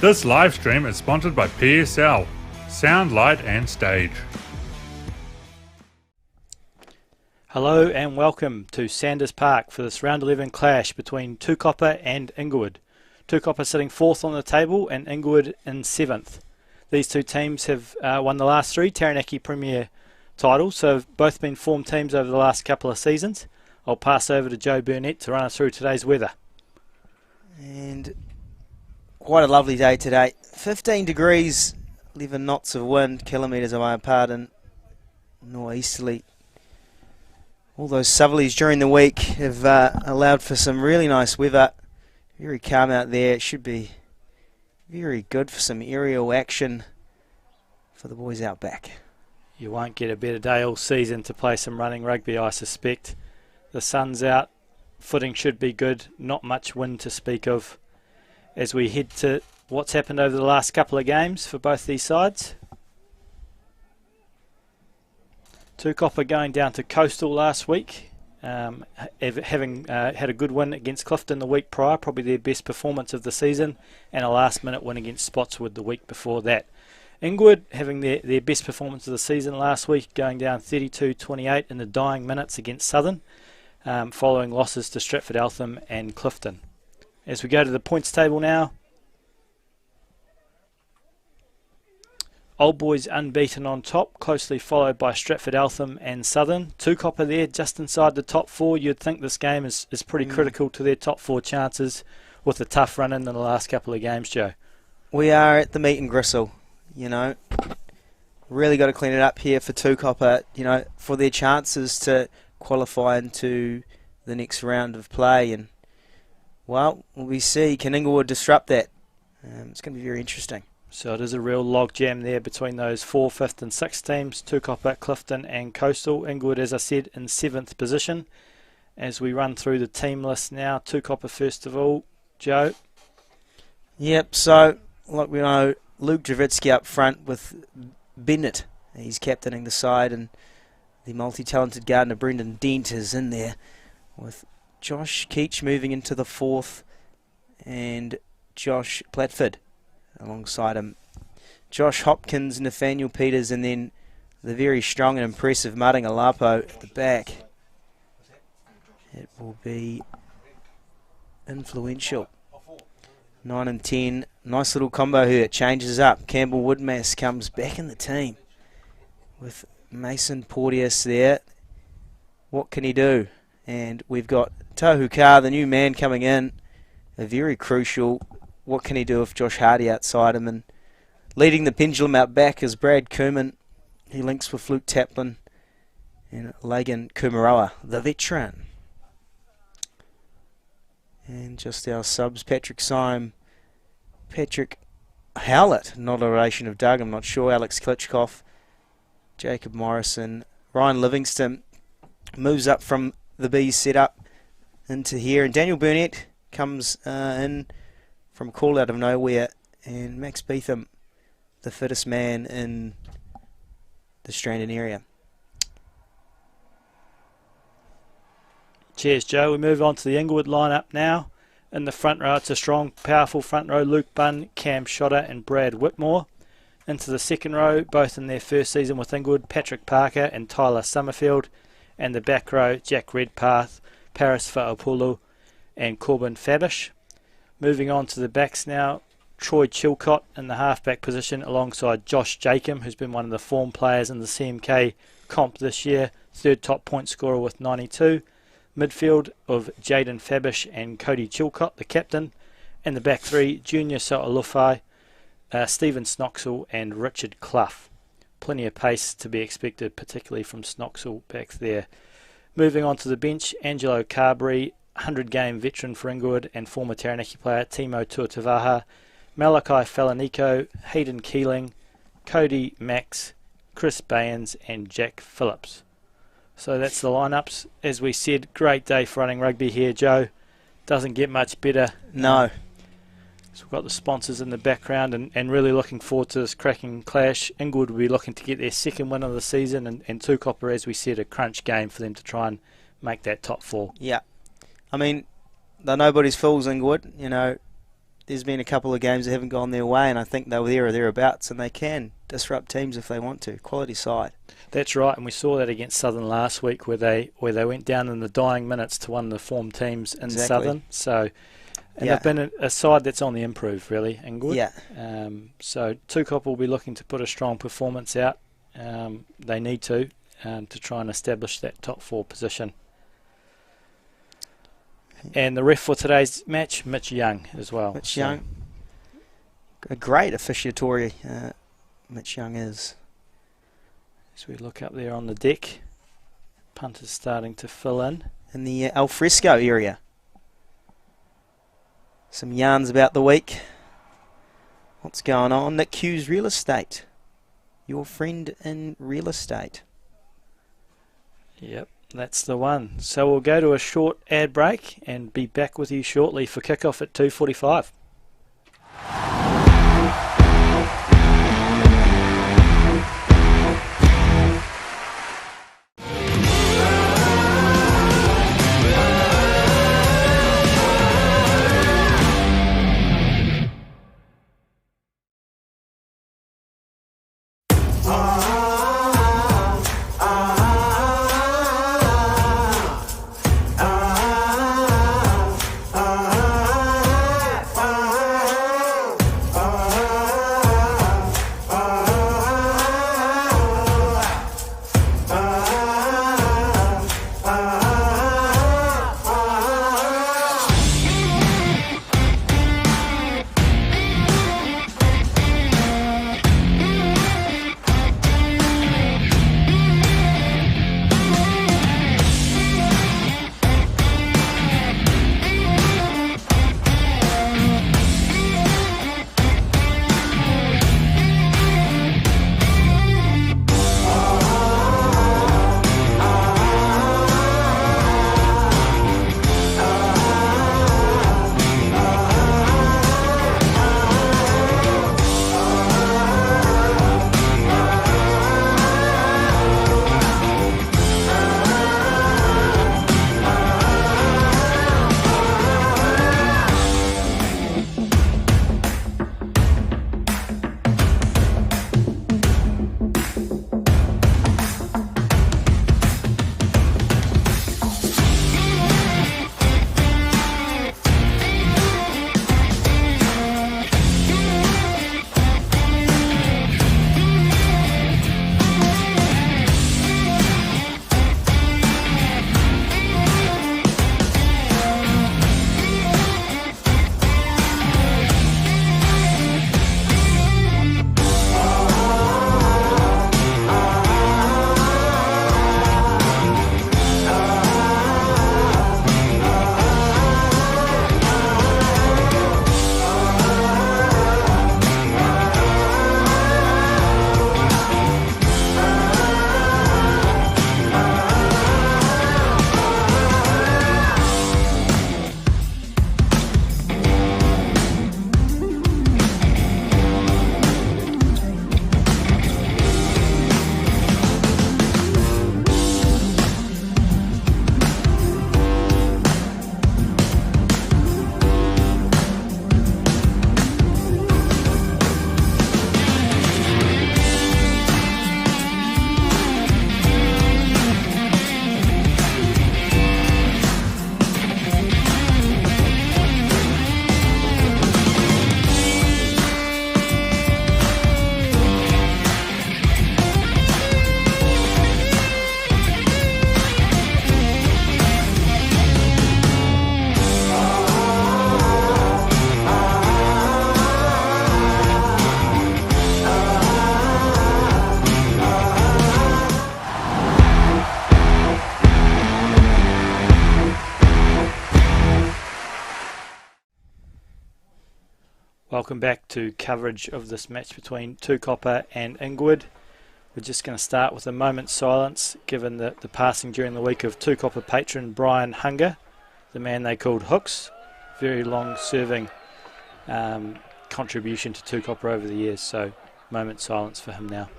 This live stream is sponsored by PSL, Sound, Light and Stage. Hello and welcome to Sanders Park for this round 11 clash between Tukapa and Inglewood. Tukapa sitting 4th on the table and Inglewood in 7th. These two teams have won the last 3 Taranaki Premier titles, so have both been formed teams over the last couple of seasons. I'll pass over to Joe Burnett to run us through today's weather. And quite a lovely day today. 15 degrees, 11 knots of wind, kilometres away apart and northeasterly. All those southerlies during the week have allowed for some really nice weather. Very calm out there. It should be very good for some aerial action for the boys out back. You won't get a better day all season to play some running rugby, I suspect. The sun's out, footing should be good, not much wind to speak of. As we head to what's happened over the last couple of games for both these sides. Tukapa going down to Coastal last week, having had a good win against Clifton the week prior, probably their best performance of the season, and a last-minute win against Spotswood the week before that. Inglewood having their best performance of the season last week, going down 32-28 in the dying minutes against Southern, following losses to Stratford Eltham and Clifton. As we go to the points table now, Old Boys unbeaten on top, closely followed by Stratford Eltham and Southern. Tukapa there, just inside the top 4. You'd think this game is pretty critical to their top 4 chances with a tough run in the last couple of games, Joe. We are at the meat and gristle, you know. Really got to clean it up here for Tukapa, you know, for their chances to qualify into the next round of play. And, well, we see, can Inglewood disrupt that? It's going to be very interesting. So it is a real log jam there between those 4th, 5th and 6th teams, Tukapa, Clifton and Coastal. Inglewood, as I said, in 7th position. As we run through the team list now, Tukapa first of all. Joe? Yep, so like we know, Luke Dravitsky up front with Bennett. He's captaining the side, and the multi-talented gardener Brendan Dent is in there with Josh Keach moving into the 4th and Josh Platford alongside him. Josh Hopkins, Nathaniel Peters, and then the very strong and impressive Maringa Lapo at the back. It will be influential. 9 and 10. Nice little combo here. It changes up. Campbell Woodmass comes back in the team with Mason Porteous there. What can he do? And we've got Tohu Carr, the new man, coming in. A very crucial. What can he do with Josh Hardy outside him? And leading the pendulum out back is Brad Kerman. He links with Luke Taplin and Lagan Kumaroa, the veteran. And just our subs, Patrick Syme, Patrick Howlett, not a relation of Doug, I'm not sure, Alex Klitschkoff, Jacob Morrison, Ryan Livingston moves up from the B's setup into here, and Daniel Burnett comes in from a call out of nowhere, and Max Beetham, the fittest man in the Strandon area. Cheers, Joe. We move on to the Inglewood lineup now. In the front row, it's a strong, powerful front row. Luke Bunn, Cam Shotter and Brad Whitmore. Into the second row, both in their first season with Inglewood, Patrick Parker and Tyler Summerfield. And the back row, Jack Redpath, Paris Fa'opulu and Corbin Fabish. Moving on to the backs now, Troy Chilcott in the halfback position alongside Josh Jacob, who's been one of the form players in the CMK comp this year, third top point scorer with 92. Midfield of Jaden Fabish and Cody Chilcott, the captain. And the back three, Junior Sa'olufai, Stephen Snoxall and Richard Clough. Plenty of pace to be expected, particularly from Snoxall back there. Moving on to the bench, Angelo Carberry, 100-game veteran for Inglewood and former Taranaki player Timo Tuatavaha, Malachi Falanico, Hayden Keeling, Cody Max, Chris Bayans and Jack Phillips. So that's the lineups. As we said, great day for running rugby here, Joe. Doesn't get much better. No. So we've got the sponsors in the background and really looking forward to this cracking clash. Inglewood will be looking to get their second win of the season, and Tukapa, as we said, a crunch game for them to try and make that top 4. Yeah. I mean, they're nobody's fools, Inglewood. You know, there's been a couple of games that haven't gone their way, and I think they were there or thereabouts, and they can disrupt teams if they want to. Quality side. That's right, and we saw that against Southern last week, where they went down in the dying minutes to one of the form teams in Southern. So, and they've been a side that's on the improve, really, Inglewood. Yeah. So Tukapa will be looking to put a strong performance out. They need to try and establish that top 4 position. And the ref for today's match, Mitch Young as well. Mitch Young, a great officiatory, Mitch Young is. As we look up there on the deck, punters starting to fill in the alfresco area. Some yarns about the week. What's going on? Nick Hughes Real Estate. Your friend in real estate. Yep, that's the one. So we'll go to a short ad break and be back with you shortly for kickoff at 2:45. Welcome back to coverage of this match between Tukapa and Inglewood. We're just going to start with a moment's silence given the passing during the week of Tukapa patron Brian Hunger, the man they called Hooks. Very long serving contribution to Tukapa over the years, so moment's silence for him now.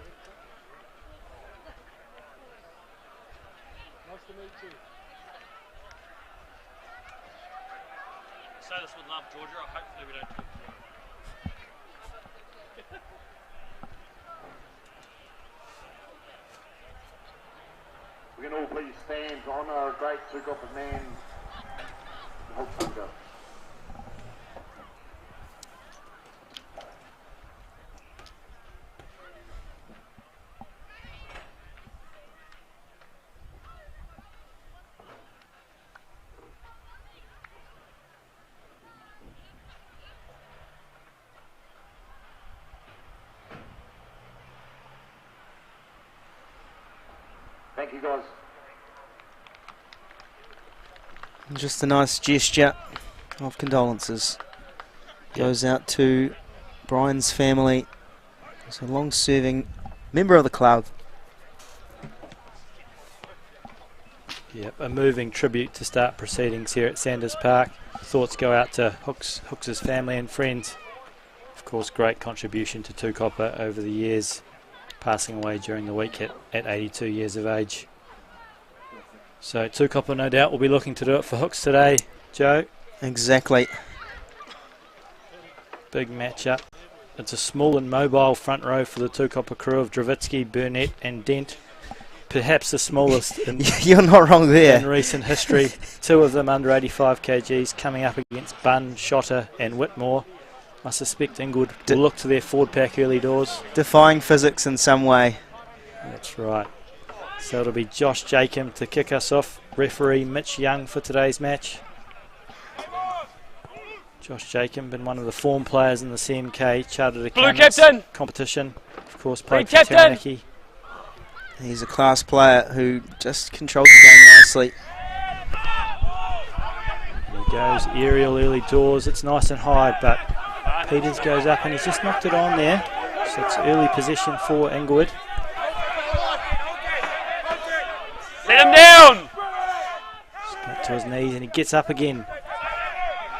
So this with love, Georgia. Hopefully we don't talk to We can all please stand to honour a great Tukapa man, Hulk. Thank you, guys. Just a nice gesture of condolences goes out to Brian's family. He's a long-serving member of the club. Yep, a moving tribute to start proceedings here at Sanders Park. Thoughts go out to Hooks' family and friends. Of course, great contribution to Tukapa over the years, passing away during the week at 82 years of age. So Tukapa no doubt will be looking to do it for Hooks today, Joe. Exactly. Big matchup. It's a small and mobile front row for the Tukapa crew of Dravitsky, Burnett and Dent. Perhaps the smallest in, You're not wrong there. in recent history. Two of them under 85 kgs coming up against Bunn, Shotter and Whitmore. I suspect Inglewood will look to their forward pack early doors. Defying physics in some way. That's right. So it'll be Josh Jacob to kick us off. Referee Mitch Young for today's match. Josh Jacob been one of the form players in the CMK Chartered Accountants competition. Of course, played for Taranaki. He's a class player who just controls the game nicely. And he goes aerial early doors. It's nice and high, but Peters goes up and he's just knocked it on there. So it's early possession for Inglewood. Let him down! Just got to his knees and he gets up again.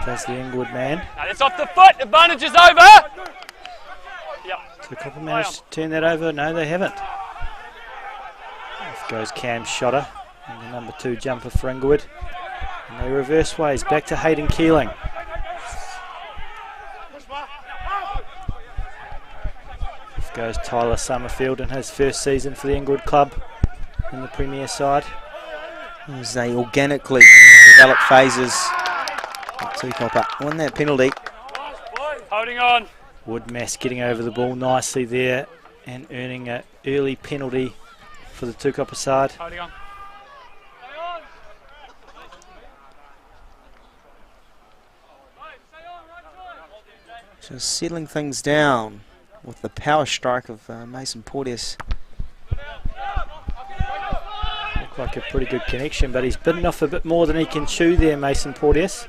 Does the Inglewood man. Now that's off the foot. Advantage is over. Tukapa managed to turn that over. No, they haven't. Off goes Cam Shotter, and the number 2 jumper for Inglewood. And they reverse ways back to Hayden Keeling. Off goes Tyler Summerfield in his first season for the Inglewood club in the Premier side. As they organically develop phases. Tukapa won that penalty. Holding on. Woodmass getting over the ball nicely there and earning an early penalty for the Tukapa side. Holding on. Just settling things down with the power strike of Mason Porteous. Looked like a pretty good connection, but he's bitten off a bit more than he can chew there, Mason Porteous.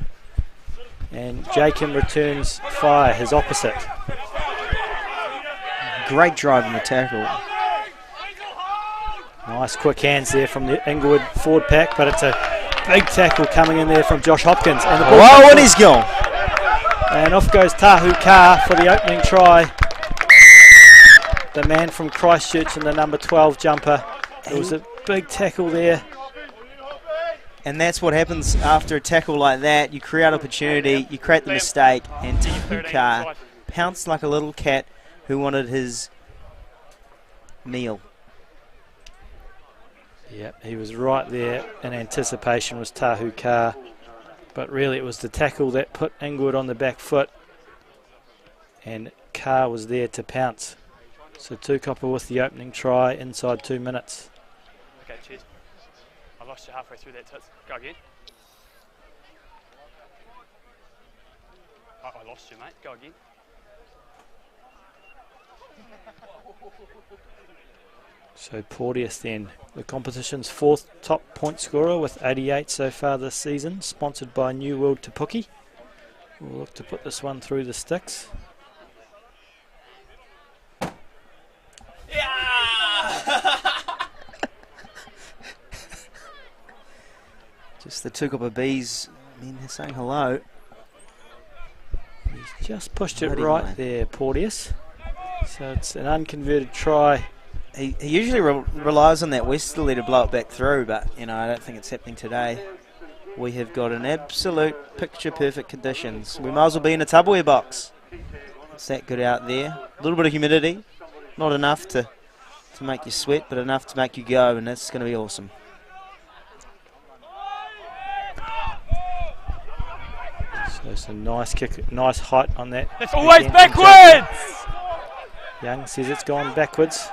And Jacob returns fire, his opposite. Great drive in the tackle. Nice quick hands there from the Inglewood forward pack, but it's a big tackle coming in there from Josh Hopkins. And the ball Whoa, what he's gone. And off goes Tahu Carr for the opening try. The man from Christchurch and the number 12 jumper. It was a big tackle there. And that's what happens after a tackle like that. You create opportunity, you create the mistake, and Tahu Carr pounced like a little cat who wanted his meal. Yep, he was right there in anticipation was Tahu Carr. But really it was the tackle that put Inglewood on the back foot. And Carr was there to pounce. So Tukapa with the opening try inside 2 minutes. Okay, cheers. I lost you halfway through that, Tits. Go again. I lost you, mate. Go again. So Porteous then, the competition's 4th top point scorer with 88 so far this season, sponsored by New World Te Puke. We'll look to put this one through the sticks. Just the Tukapa Bees, I mean, they're saying hello. He's just pushed it right there, Porteous. So it's an unconverted try. He usually relies on that westerly to blow it back through, but, you know, I don't think it's happening today. we have got an absolute picture-perfect conditions. We might as well be in a Tupperware box. It's that good out there. A little bit of humidity, not enough to make you sweat, but enough to make you go, and that's going to be awesome. So some nice kick, nice height on that. It's always backwards! Young says it's gone backwards.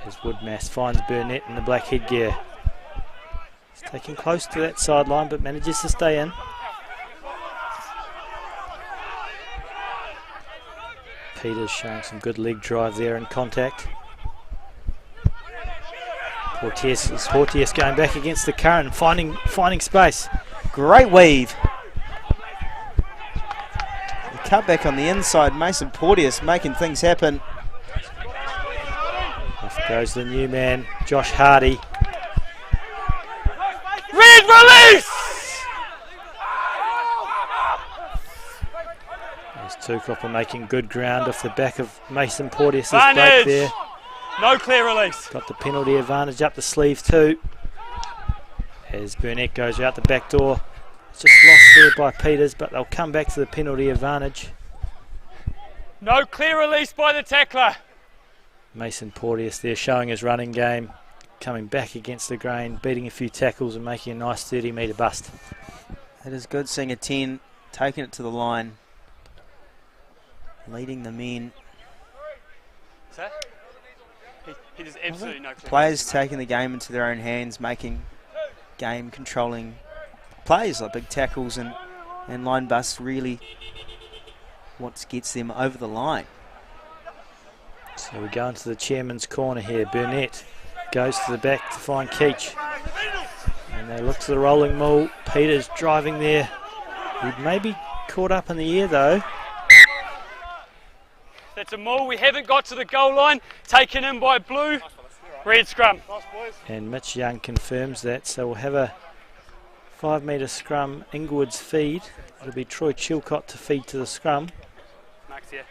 As Woodmass finds Burnett in the black headgear. He's taking close to that sideline but manages to stay in. Peters showing some good leg drive there in contact. Porteous going back against the current, finding space. Great weave. The cutback on the inside, Mason Porteous making things happen. Off goes the new man, Josh Hardy. Red release! Tukapa making good ground off the back of Mason Porteous' break there. No clear release. Got the penalty advantage up the sleeve too. As Burnett goes out the back door. It's just lost there by Peters, but they'll come back to the penalty advantage. No clear release by the tackler. Mason Porteous there showing his running game. Coming back against the grain, beating a few tackles and making a nice 30-metre bust. It is good seeing a 10 taking it to the line. Leading the men. Sir? He does absolutely no clear. Players taking the game into their own hands, making game controlling plays like big tackles and line busts really what gets them over the line. So we go into the chairman's corner here. Burnett goes to the back to find Keach. And they look to the rolling maul. Peters driving there. He may be caught up in the air though. That's a maul. We haven't got to the goal line. Taken in by Blue. Red scrum. And Mitch Young confirms that. So we'll have a 5-metre scrum. Inglewood's feed. It'll be Troy Chilcott to feed to the scrum. Max here.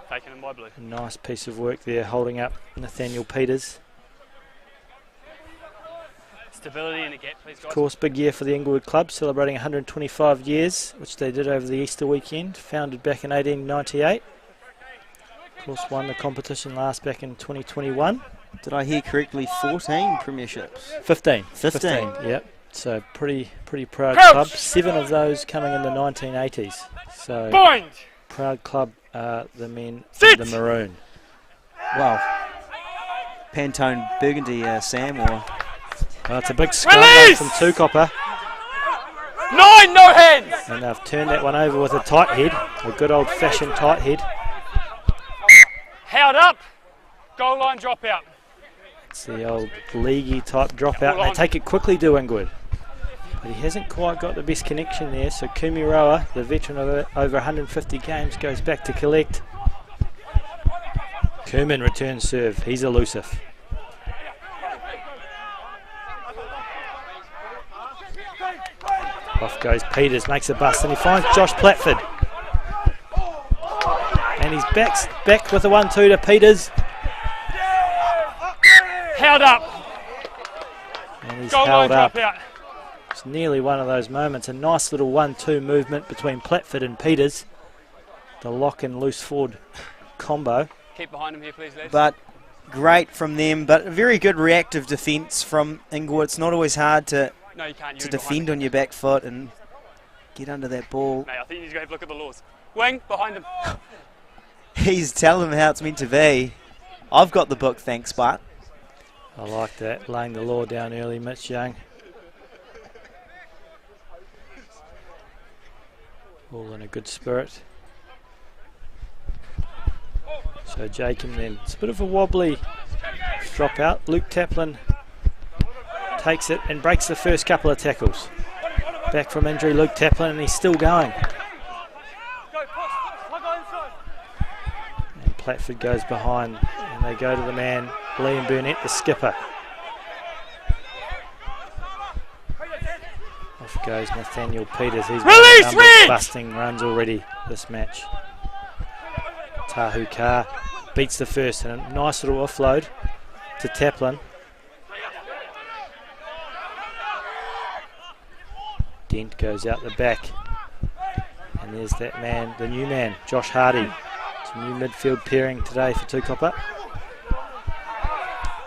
Taken in by Blue. A nice piece of work there, holding up Nathaniel Peters. Stability in the gap, please, guys. Of course, big year for the Inglewood Club, celebrating 125 years, which they did over the Easter weekend. Founded back in 1898. Of course, won the competition last back in 2021. Did I hear correctly? 14 premierships. 15. 15. Yep. So pretty proud Crouch. club. 7 of those coming in the 1980s. So Bind! proud club, the men Sit. in the maroon. Wow. Pantone Burgundy, Sam, or Well, it's a big scrum Release! from Tukapa. 9, no hands! And they've turned that one over with a tight head, a good old-fashioned tight head. Held up. Goal line dropout. It's the old leaguey type dropout. They take it quickly to Inglewood. But he hasn't quite got the best connection there, so Kumiroa, the veteran of over 150 games, goes back to collect. Kerman returns serve. He's elusive. Off goes Peters, makes a bust, and he finds Josh Platford. And he's back with a 1-2 to Peters. Held up. And he's Goal line held up. dropout. It's nearly one of those moments. A nice little 1-2 movement between Platford and Peters. The lock and loose forward combo. Keep behind him here, please, lads. but great from them. But a very good reactive defence from Inglewood. It's not always hard to No, you can't. to defend on your back foot and get under that ball. Mate, I think you need to go have a look at the laws. Wing, behind him. He's telling them how it's meant to be. I've got the book, thanks, Bart. I like that. Laying the law down early, Mitch Young. All in a good spirit. So Jacob then. It's a bit of a wobbly drop out. Luke Taplin takes it and breaks the first couple of tackles. Back from injury, Luke Taplin, and he's still going. And Platford goes behind, and they go to the man, Liam Burnett, the skipper. Off goes Nathaniel Peters. He's Release, got a number Red! of busting runs already this match. Tahu Kar beats the first, and a nice little offload to Taplin. Dent goes out the back. And there's that man, the new man, Josh Hardy. It's a new midfield pairing today for Tukapa.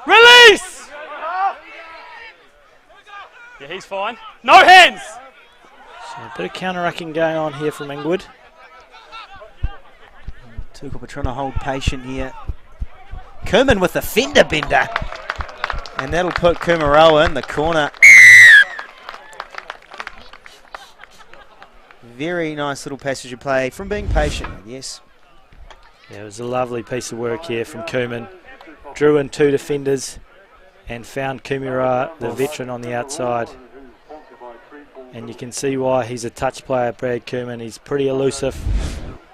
Release! Yeah, he's fine. No hands! So a bit of counter-rucking going on here from Inglewood. Tukapa trying to hold patient here. Kerman with the fender bender. And that'll put Kumaroa in the corner. Very nice little passage of play from being patient, I guess. Yeah, it was a lovely piece of work here from Kuman. Drew in 2 defenders and found Kumaroa, the veteran, on the outside. And you can see why he's a touch player, Brad Kuman. He's pretty elusive.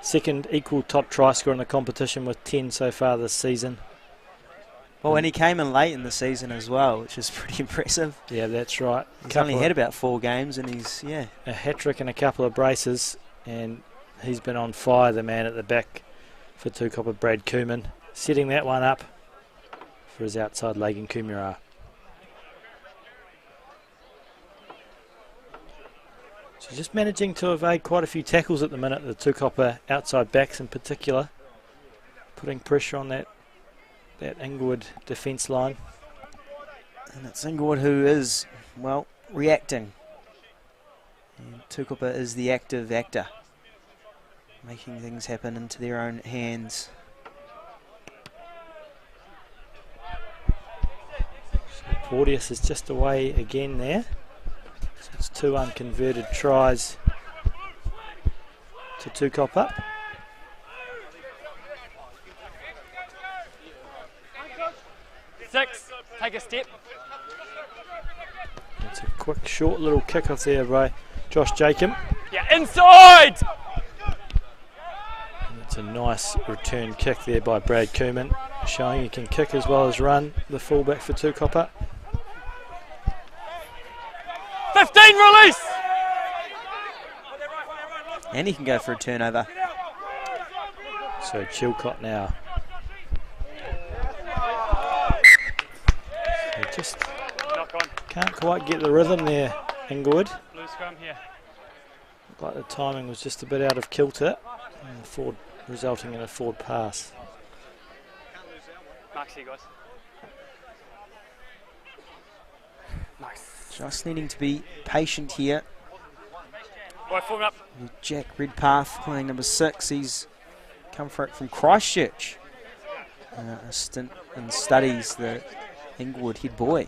Second equal top try scorer in the competition with 10 so far this season. Well, and he came in late in the season as well, which is pretty impressive. Yeah, that's right. He's only had about 4 games, and he's, yeah. A hat-trick and a couple of braces, and he's been on fire, the man at the back for Tukapa, Brad Kuman. Setting that one up for his outside leg in Kumaroa. So just managing to evade quite a few tackles at the minute, the Tukapa outside backs in particular. Putting pressure on that Inglewood defence line. And it's Inglewood who is, well, reacting. And Tukapa is the active actor, making things happen into their own hands. So Porteous is just away again there. So it's 2 unconverted tries to Tukapa. Six, take a step. It's a quick, short little kick off there by Josh Jacob. Yeah, inside! And it's a nice return kick there by Brad Kuman, showing he can kick as well as run, the fullback for Tukapa. 15, release! And he can go for a turnover. So Chilcott now. They just Knock on. can't quite get the rhythm there, Inglewood. Blue scrum here. Like the timing was just a bit out of kilter, and forward, resulting in a forward pass. Marks here, guys. Nice. Just needing to be patient here. Boy, form up. Jack Redpath playing number 6. He's come for it from Christchurch. A stint in studies, the Inglewood head boy.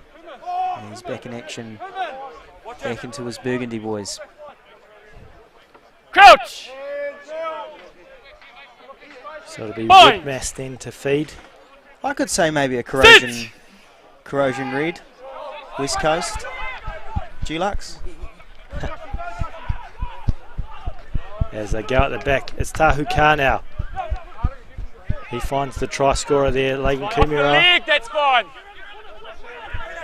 And he's back in action, back into his Burgundy boys. Crouch! So it'll be Fine. Whitmass then to feed. I could say maybe a corrosion red. West Coast. Dulux. As they go at the back, it's Tahuka now. He finds the try scorer there, Lagan Off the Kumaroa. leg, that's fine.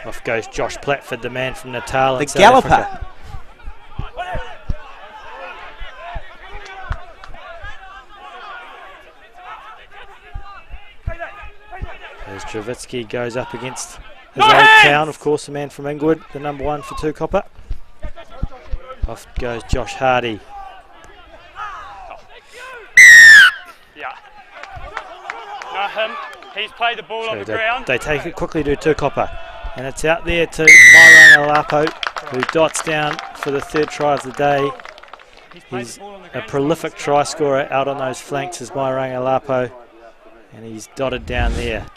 Off goes Josh Platford, the man from Natal. The in South galloper. Africa. As Travitsky goes up against his No old hands! town, of course, the man from Inglewood, the number 1 for Tukapa. Off goes Josh Hardy. Yeah. No, him. He's played the ball on the ground. They take it quickly to Tukapa. And it's out there to Mairanga Lapo, who dots down for the 3rd try of the day. He's a prolific try scorer out on those flanks as Mairanga Lapo. And he's dotted down there.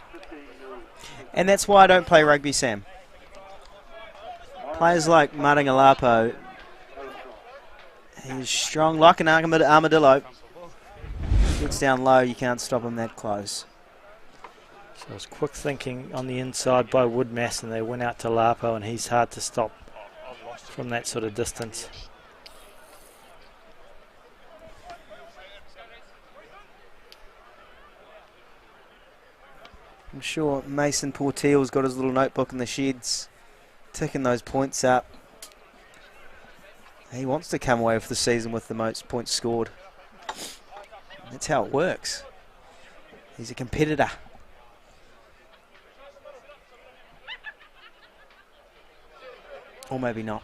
And that's why I don't play rugby, Sam. Players like Mairanga Lapo, he's strong like an armadillo. Gets down low, you can't stop him that close. So it's quick thinking on the inside by Woodmass, and they went out to Lapo, and he's hard to stop from that sort of distance. I'm sure Mason Porteal's got his little notebook in the sheds, ticking those points up. He wants to come away with the season with the most points scored. That's how it works. He's a competitor. Or maybe not.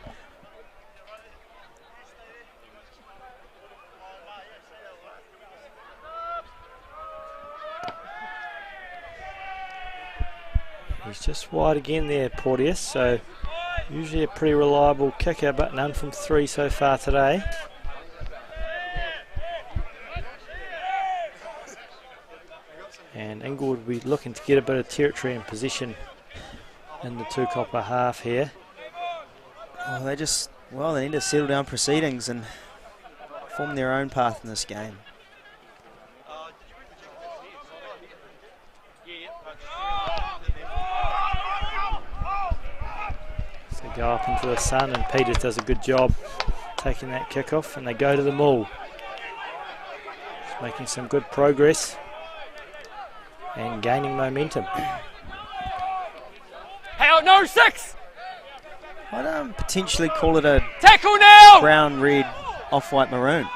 He's just wide again there, Porteous, so usually a pretty reliable kicker, but none from 3 so far today. And Inglewood will be looking to get a bit of territory and position in the Tukapa half here. Oh, they need to settle down proceedings and form their own path in this game. So go up into the sun, and Peters does a good job taking that kick off, and they go to the maul. Just making some good progress and gaining momentum. Hey, no, 6! I'd potentially call it a Tackle now! brown, red, off-white, maroon.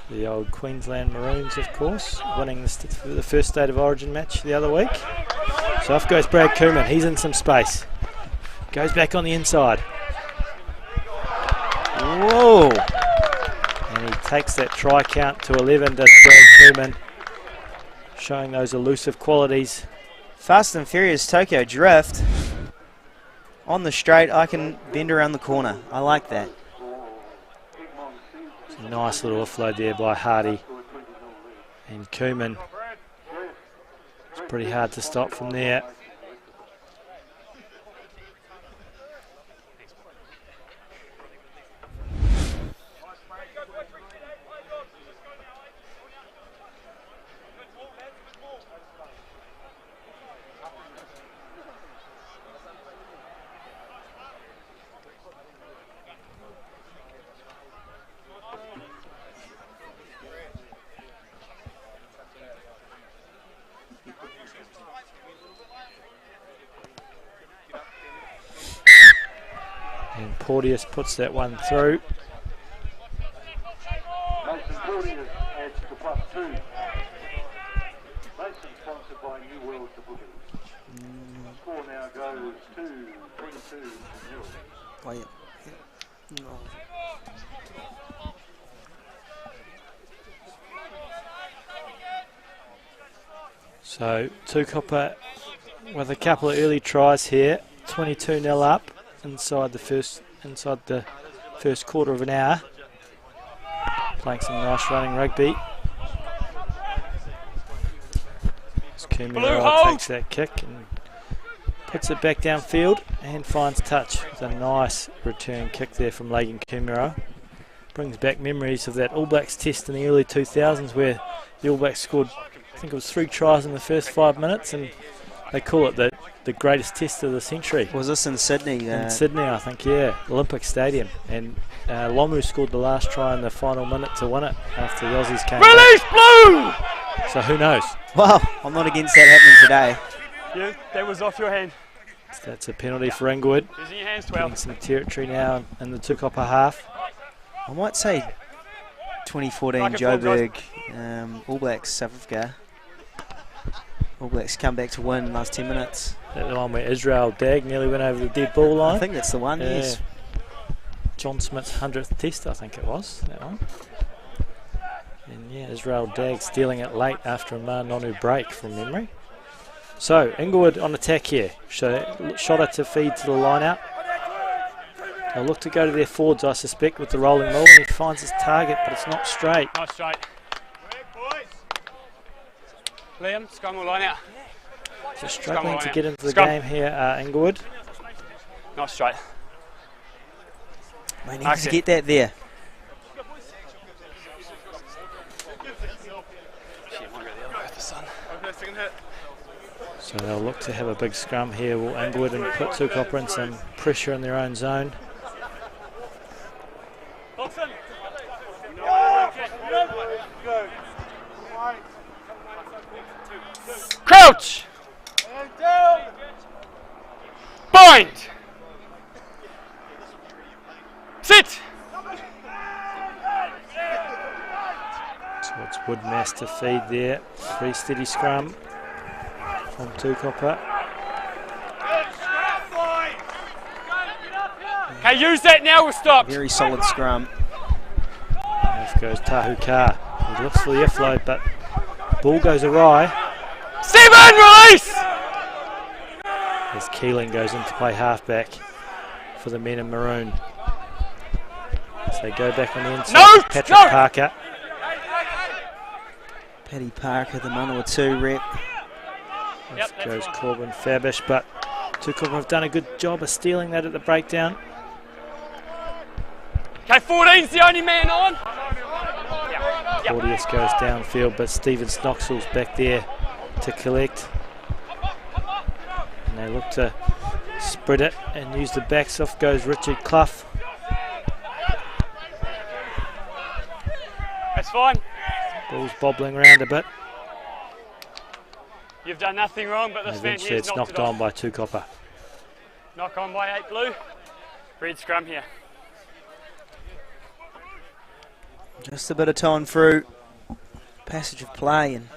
The old Queensland Maroons, of course, winning the first State of Origin match the other week. So off goes Brad Koeman. He's in some space. Goes back on the inside. Whoa! And he takes that try count to 11, does Brad Koeman, showing those elusive qualities. Fast and Furious Tokyo Drift. On the straight, I can bend around the corner. I like that. It's a nice little offload there by Hardy. And Koeman. It's pretty hard to stop from there. Porteous puts that one through. Mason Porteous adds to +2. Mason sponsored by New World to Boogie. The score now goes to 22-0. Oh, yeah. No. So Tukapa with a couple of early tries here, 22-0 up inside the first quarter of an hour. Playing some nice running rugby. Kumura takes that kick and puts it back downfield and finds touch with a nice return kick there from Lagan Kumura. Brings back memories of that All Blacks test in the early 2000s where the All Blacks scored, I think it was 3 tries in the first 5 minutes, and they call it the greatest test of the century. Was this in Sydney? In Sydney, I think, yeah. Olympic Stadium. And Lomu scored the last try in the final minute to win it after the Aussies came Release back. blue! So who knows? Well, I'm not against that happening today. Yeah, that was off your hand. So that's a penalty for Inglewood. It's in your hands, Getting 12. some territory now in the Tukapa half. I might say 2014 Joburg All Blacks South Africa. All Blacks come back to win in the last 10 minutes. That the one where Israel Dag nearly went over the dead ball line. I think that's the one, yes. John Smith's 100th test, I think it was, that one. And yeah, Israel Dag stealing it late after a Nonu break from memory. So, Inglewood on attack here. Shot it to feed to the line out. They'll look to go to their forwards, I suspect, with the rolling maul, and he finds his target, but it's not straight. Nice straight. Liam, scrum will line out. Just struggling to get into the game here, Inglewood. Nice straight. They need to get that there. So they'll look to have a big scrum here, will Inglewood, and put Tukapa in some pressure in their own zone. Crouch! Bind! Sit! So it's Woodmass to feed there. Pretty steady scrum from Tukapa. Okay, use that now, we'll stop. Very solid scrum. Off goes Tahu Kar. He looks for the offload, but ball goes awry. Stephen, release! As Keeling goes in to play halfback for the men in maroon. So they go back on the inside. No! Patrick No! Parker. Paddy Parker, the Manawa 2 rep. This goes Corbin Fabish, but Tukapa have done a good job of stealing that at the breakdown. Okay, 14's the only man on. Porteous goes downfield, but Stephen Snoxall's back there to collect. And they look to spread it and use the backs. Off goes Richard Clough. That's fine. Ball's bobbling around a bit. You've done nothing wrong, but this man Eventually here's it's knocked it off. on by Tukapa. Knock on by 8 blue. Red scrum here. Just a bit of time through. Passage of play and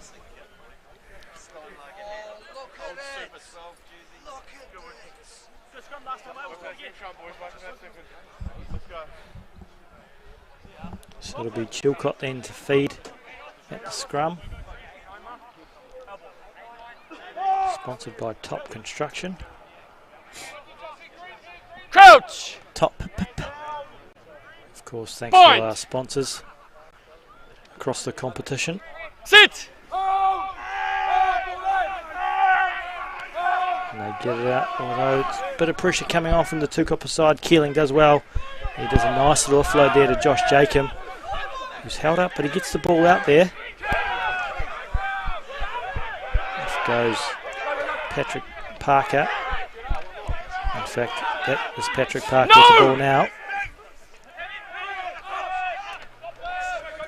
So it'll be Chilcott then to feed at the scrum. Sponsored by Top Construction. Crouch! top. Of course, thanks to our sponsors across the competition. Sit! And they get it out, although it's a bit of pressure coming on from the Tukapa side. Keeling does well. He does a nice little offload there to Josh Jacob, who's held up, but he gets the ball out there. Off goes Patrick Parker. In fact, that is Patrick Parker with the ball now.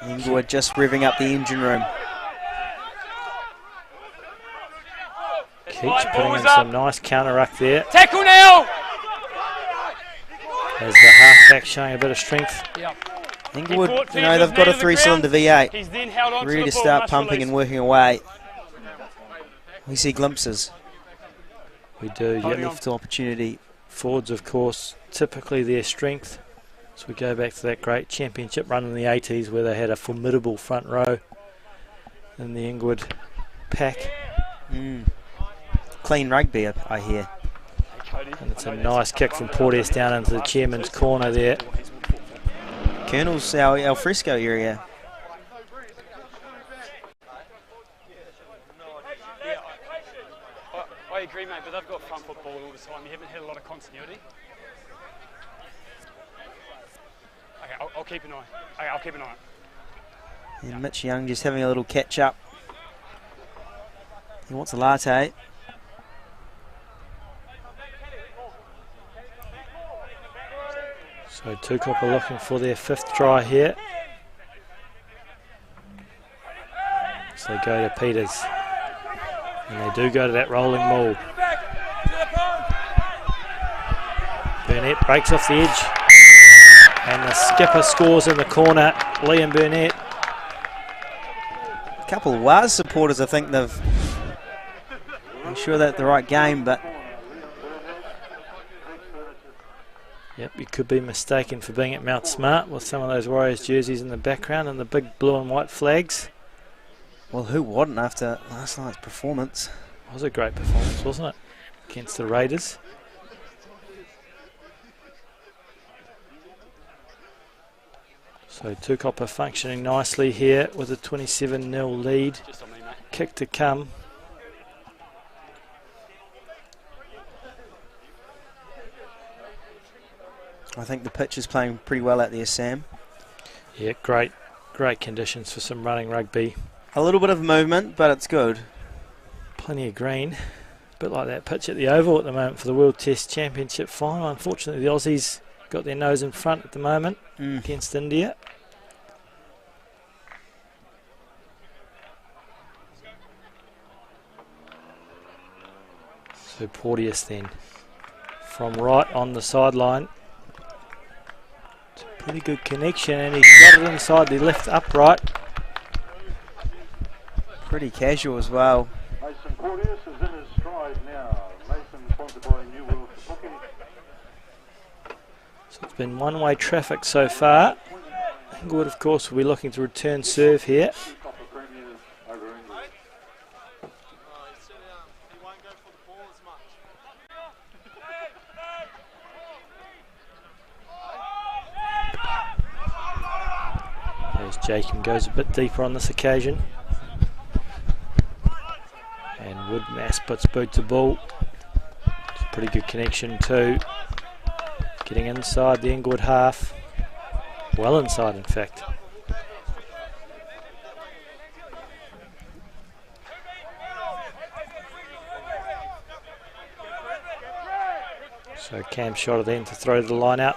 Inglewood just revving up the engine room. Keeps putting in some nice counter ruck there. Tackle now! As the halfback showing a bit of strength. Inglewood, you know, they've got a 3-cylinder V8. He's then held on Ready to to the ball, start must pumping release. and working away. We see glimpses. We do. Get Yep. left to opportunity. Forwards, of course, typically their strength. So we go back to that great championship run in the 80s where they had a formidable front row in the Inglewood pack. Clean rugby, I hear. And it's a nice kick from Porteous down into the chairman's corner there. Colonel's our alfresco area. I agree, mate, but they've got front football all the time. You haven't had a lot of continuity. Okay, I'll keep an eye. Okay, I'll keep an eye. And Mitch Young just having a little catch up. He wants a latte. So Tukapa looking for their 5th try here. So they go to Peters. And they do go to that rolling maul. Burnett breaks off the edge. And the skipper scores in the corner. Liam Burnett. A couple of WAS supporters, I think they've... I'm sure that's the right game, but... Yep, you could be mistaken for being at Mount Smart with some of those Warriors jerseys in the background and the big blue and white flags. Well, who wouldn't after last night's performance? It was a great performance, wasn't it? Against the Raiders. So Tukapa functioning nicely here with a 27-0 lead. Kick to come. I think the pitch is playing pretty well out there, Sam. Yeah, great conditions for some running rugby. A little bit of movement, but it's good. Plenty of green. A bit like that pitch at the Oval at the moment for the World Test Championship final. Unfortunately, the Aussies got their nose in front at the moment against India. So Porteous then from right on the sideline. It's a pretty good connection and he's got it inside the left upright. Pretty casual as well. Mason Porteous is in his stride now. Mason sponsored by New World Booking. So it's been one-way traffic so far. Inglewood, of course, will be looking to return serve here. As Jacob goes a bit deeper on this occasion. And Woodmass puts boot to ball. It's a pretty good connection too. Getting inside the Inglewood half. Well inside, in fact. So Cam shot it then to throw the line out.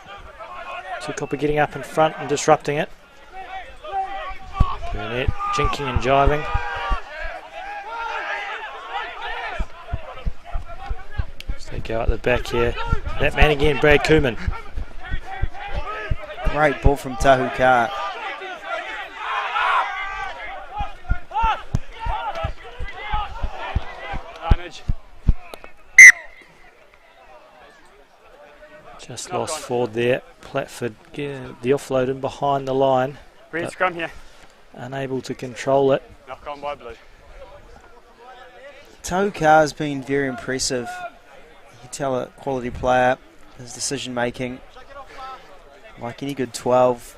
Tukapa getting up in front and disrupting it. Burnett jinking and jiving. So they go at the back here. That man again, Brad Cooman. Great ball from Tukapa. Just lost forward there. Platford the offload in behind the line. Red scrum here. Unable to control it. Knock on by blue. Tukapa's been very impressive. You can tell a quality player. His decision making, like any good 12,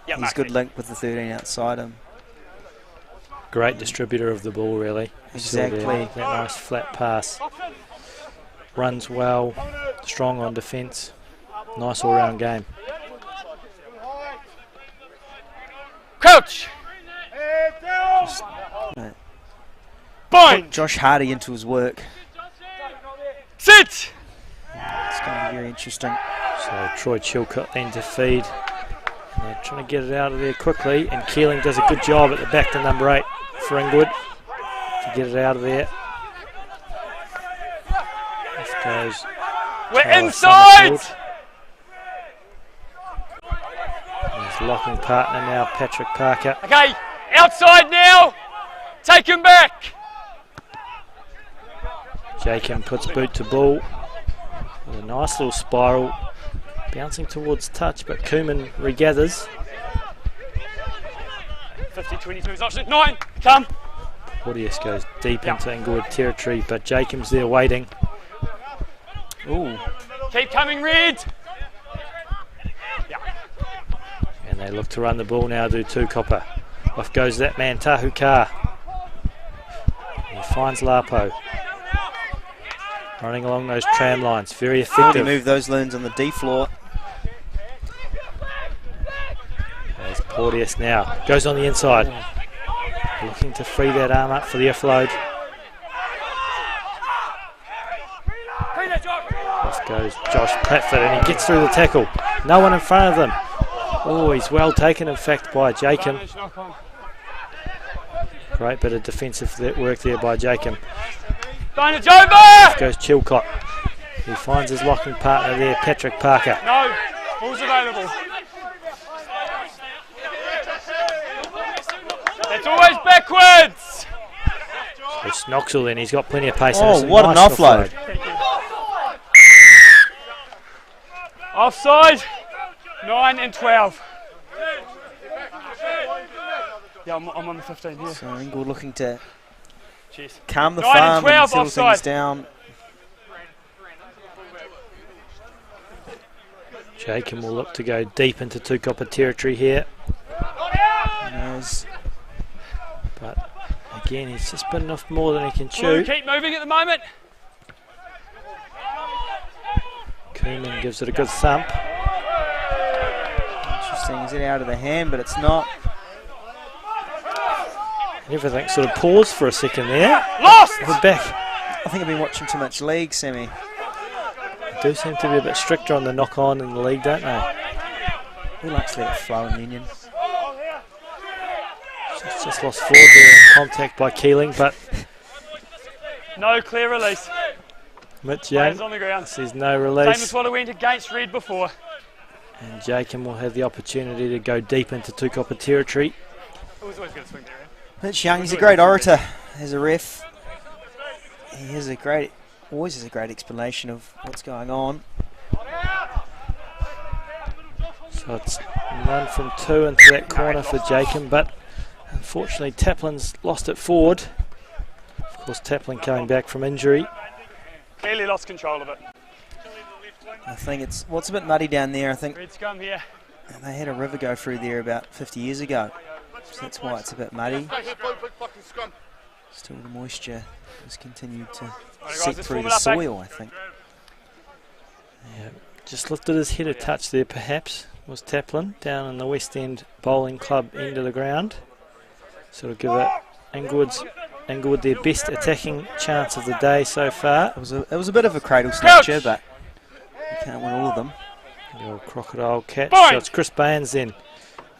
he's good link with the 13 outside him. Great distributor of the ball, really. Exactly. That nice flat pass. Runs well, strong on defence. Nice all-round game. Crouch! Bind! Josh Hardy into his work. Sit! It's going to be very interesting. So Troy Chilcott then to feed. And they're trying to get it out of there quickly. And Keeling does a good job at the back to number 8 for Inglewood to get it out of there. This goes. We're inside! His locking partner now, Patrick Parker. Okay, outside now! Take him back! Jacob puts boot to ball. With a nice little spiral. Bouncing towards touch, but Cooman regathers. 50-22 is option 9, come! Porteous goes deep into Inglewood territory, but Jacob's there waiting. Ooh. Keep coming, Red! Yeah. And they look to run the ball now, do Tukapa. Off goes that man, Tahukar. He finds Lapo. Running along those tram lines, very effective. Move those loons on the D floor. There's Porteous now, goes on the inside. Looking to free that arm up for the offload. Off goes Josh Platford and he gets through the tackle. No one in front of them. Oh, he's well taken in fact by Jacob. Great bit of defensive work there by Jacob. Off goes Chilcott. He finds his locking partner there, Patrick Parker. No, ball's available. It's always backwards. So Snoxel then, he's got plenty of pace. Oh, what an offload. Offside, 9 and 12. Yeah, I'm on the 15 here. So Inglewood looking to Cheers. calm the 9 and farm and 12 settle offside. things down. Jacob will look to go deep into Tukapa territory here. But again, he's just been off more than he can chew. Keep moving at the moment. Cooman gives it a good thump. Interesting, is it out of the hand, but it's not. Everything sort of paused for a second there. Lost! We're back. I think I've been watching too much league, Sammy. They do seem to be a bit stricter on the knock-on in the league, don't they? We like to let it flow in Union. Just lost forward there in contact by Keeling, but No clear release. Mitch Young Players on the ground. says no Same release. as what I went against Red before. And Jacob will have the opportunity to go deep into Tukapa territory. It was always going to swing there. Mitch Young, he's a great orator as a ref. He has always has a great explanation of what's going on. So it's 1 from 2 into that corner for Jacob, but unfortunately Taplin's lost it forward. Of course, Taplin coming back from injury. Clearly lost control of it. I think it's a bit muddy down there. I think Red scum here. they had a river go through there about 50 years ago. So that's why it's a bit muddy. Still the moisture has continued to seep through the soil, I think. Yeah, just lifted his head a touch there perhaps, was Taplin, down in the West End Bowling Club end of the ground. Sort of give it Inglewood their best attacking chance of the day so far. It was a bit of a cradle snatcher, but you can't win all of them. The old crocodile catch. So it's Chris Baines then.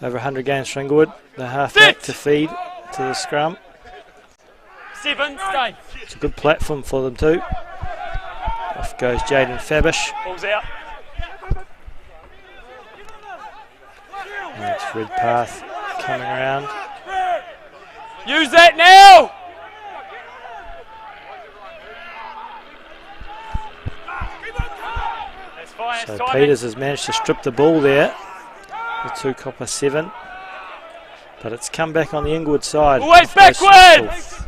Over 100 games for Inglewood. The half-back to feed to the scrum. 7, stay. It's a good platform for them too. Off goes Jaden Fabish. Ball's out. And it's Redpath coming around. Use that now! That's fine, So that's Peters has managed to strip the ball there. The Tukapa 7. But it's come back on the Inglewood side. Always backwards!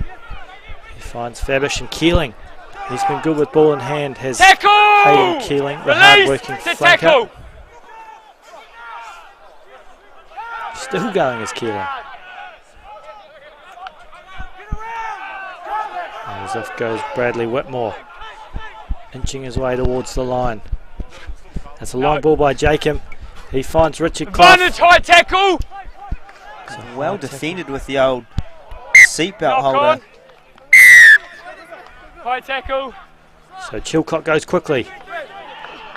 He finds Fabish and Keeling. He's been good with ball in hand. Has Tackle! Hayden Keeling, the Release hard-working to flanker. tackle! Still going as Keeling. And as off goes Bradley Whitmore, inching his way towards the line. That's a long ball by Jacob. He finds Richard Clough. Advantage, high tackle! Well defended with the old seatbelt Knock holder. on. High tackle. So Chilcott goes quickly.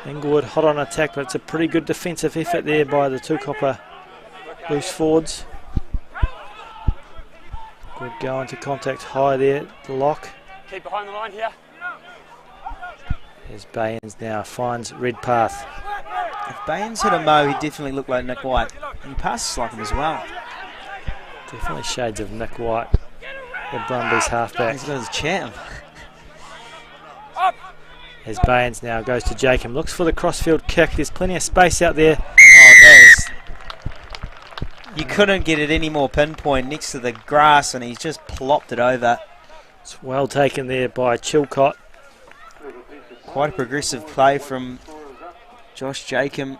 Inglewood hot on attack, but it's a pretty good defensive effort there by the Tukapa loose forwards. Good go into contact high there, the lock. Keep behind the line here. There's Baines now, finds Redpath. If Baines hit a mo, he definitely looked like Nick White. He passes like him as well. Definitely shades of Nick White, the Brumbies halfback. He's got his Chatham. As Baines now goes to Jacob, looks for the crossfield kick. There's plenty of space out there. Oh, there's. You couldn't get it any more pinpoint next to the grass, and he's just plopped it over. It's well taken there by Chilcott. Quite a progressive play from Josh Jacob.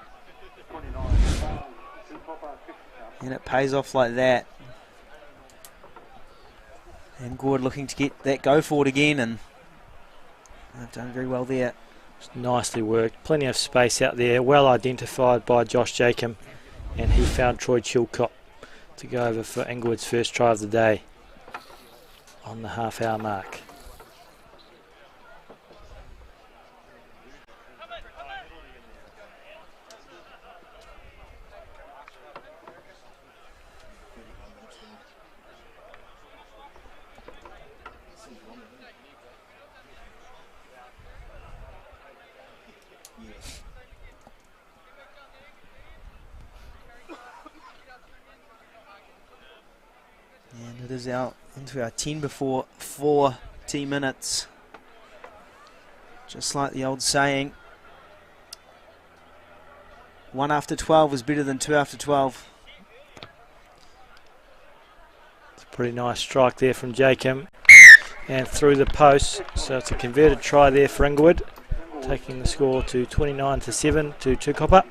And it pays off like that. And Gord looking to get that go forward again, and they've done very well there. It's nicely worked. Plenty of space out there. Well identified by Josh Jacob. And he found Troy Chilcott to go over for Inglewood's first try of the day on the half-hour mark. And it is out into our 10 before 4 minutes. Just like the old saying, 1 after 12 is better than 2 after 12. It's a pretty nice strike there from Jacob. And through the post. So it's a converted try there for Inglewood, taking the score to 29-7 to Tukapa.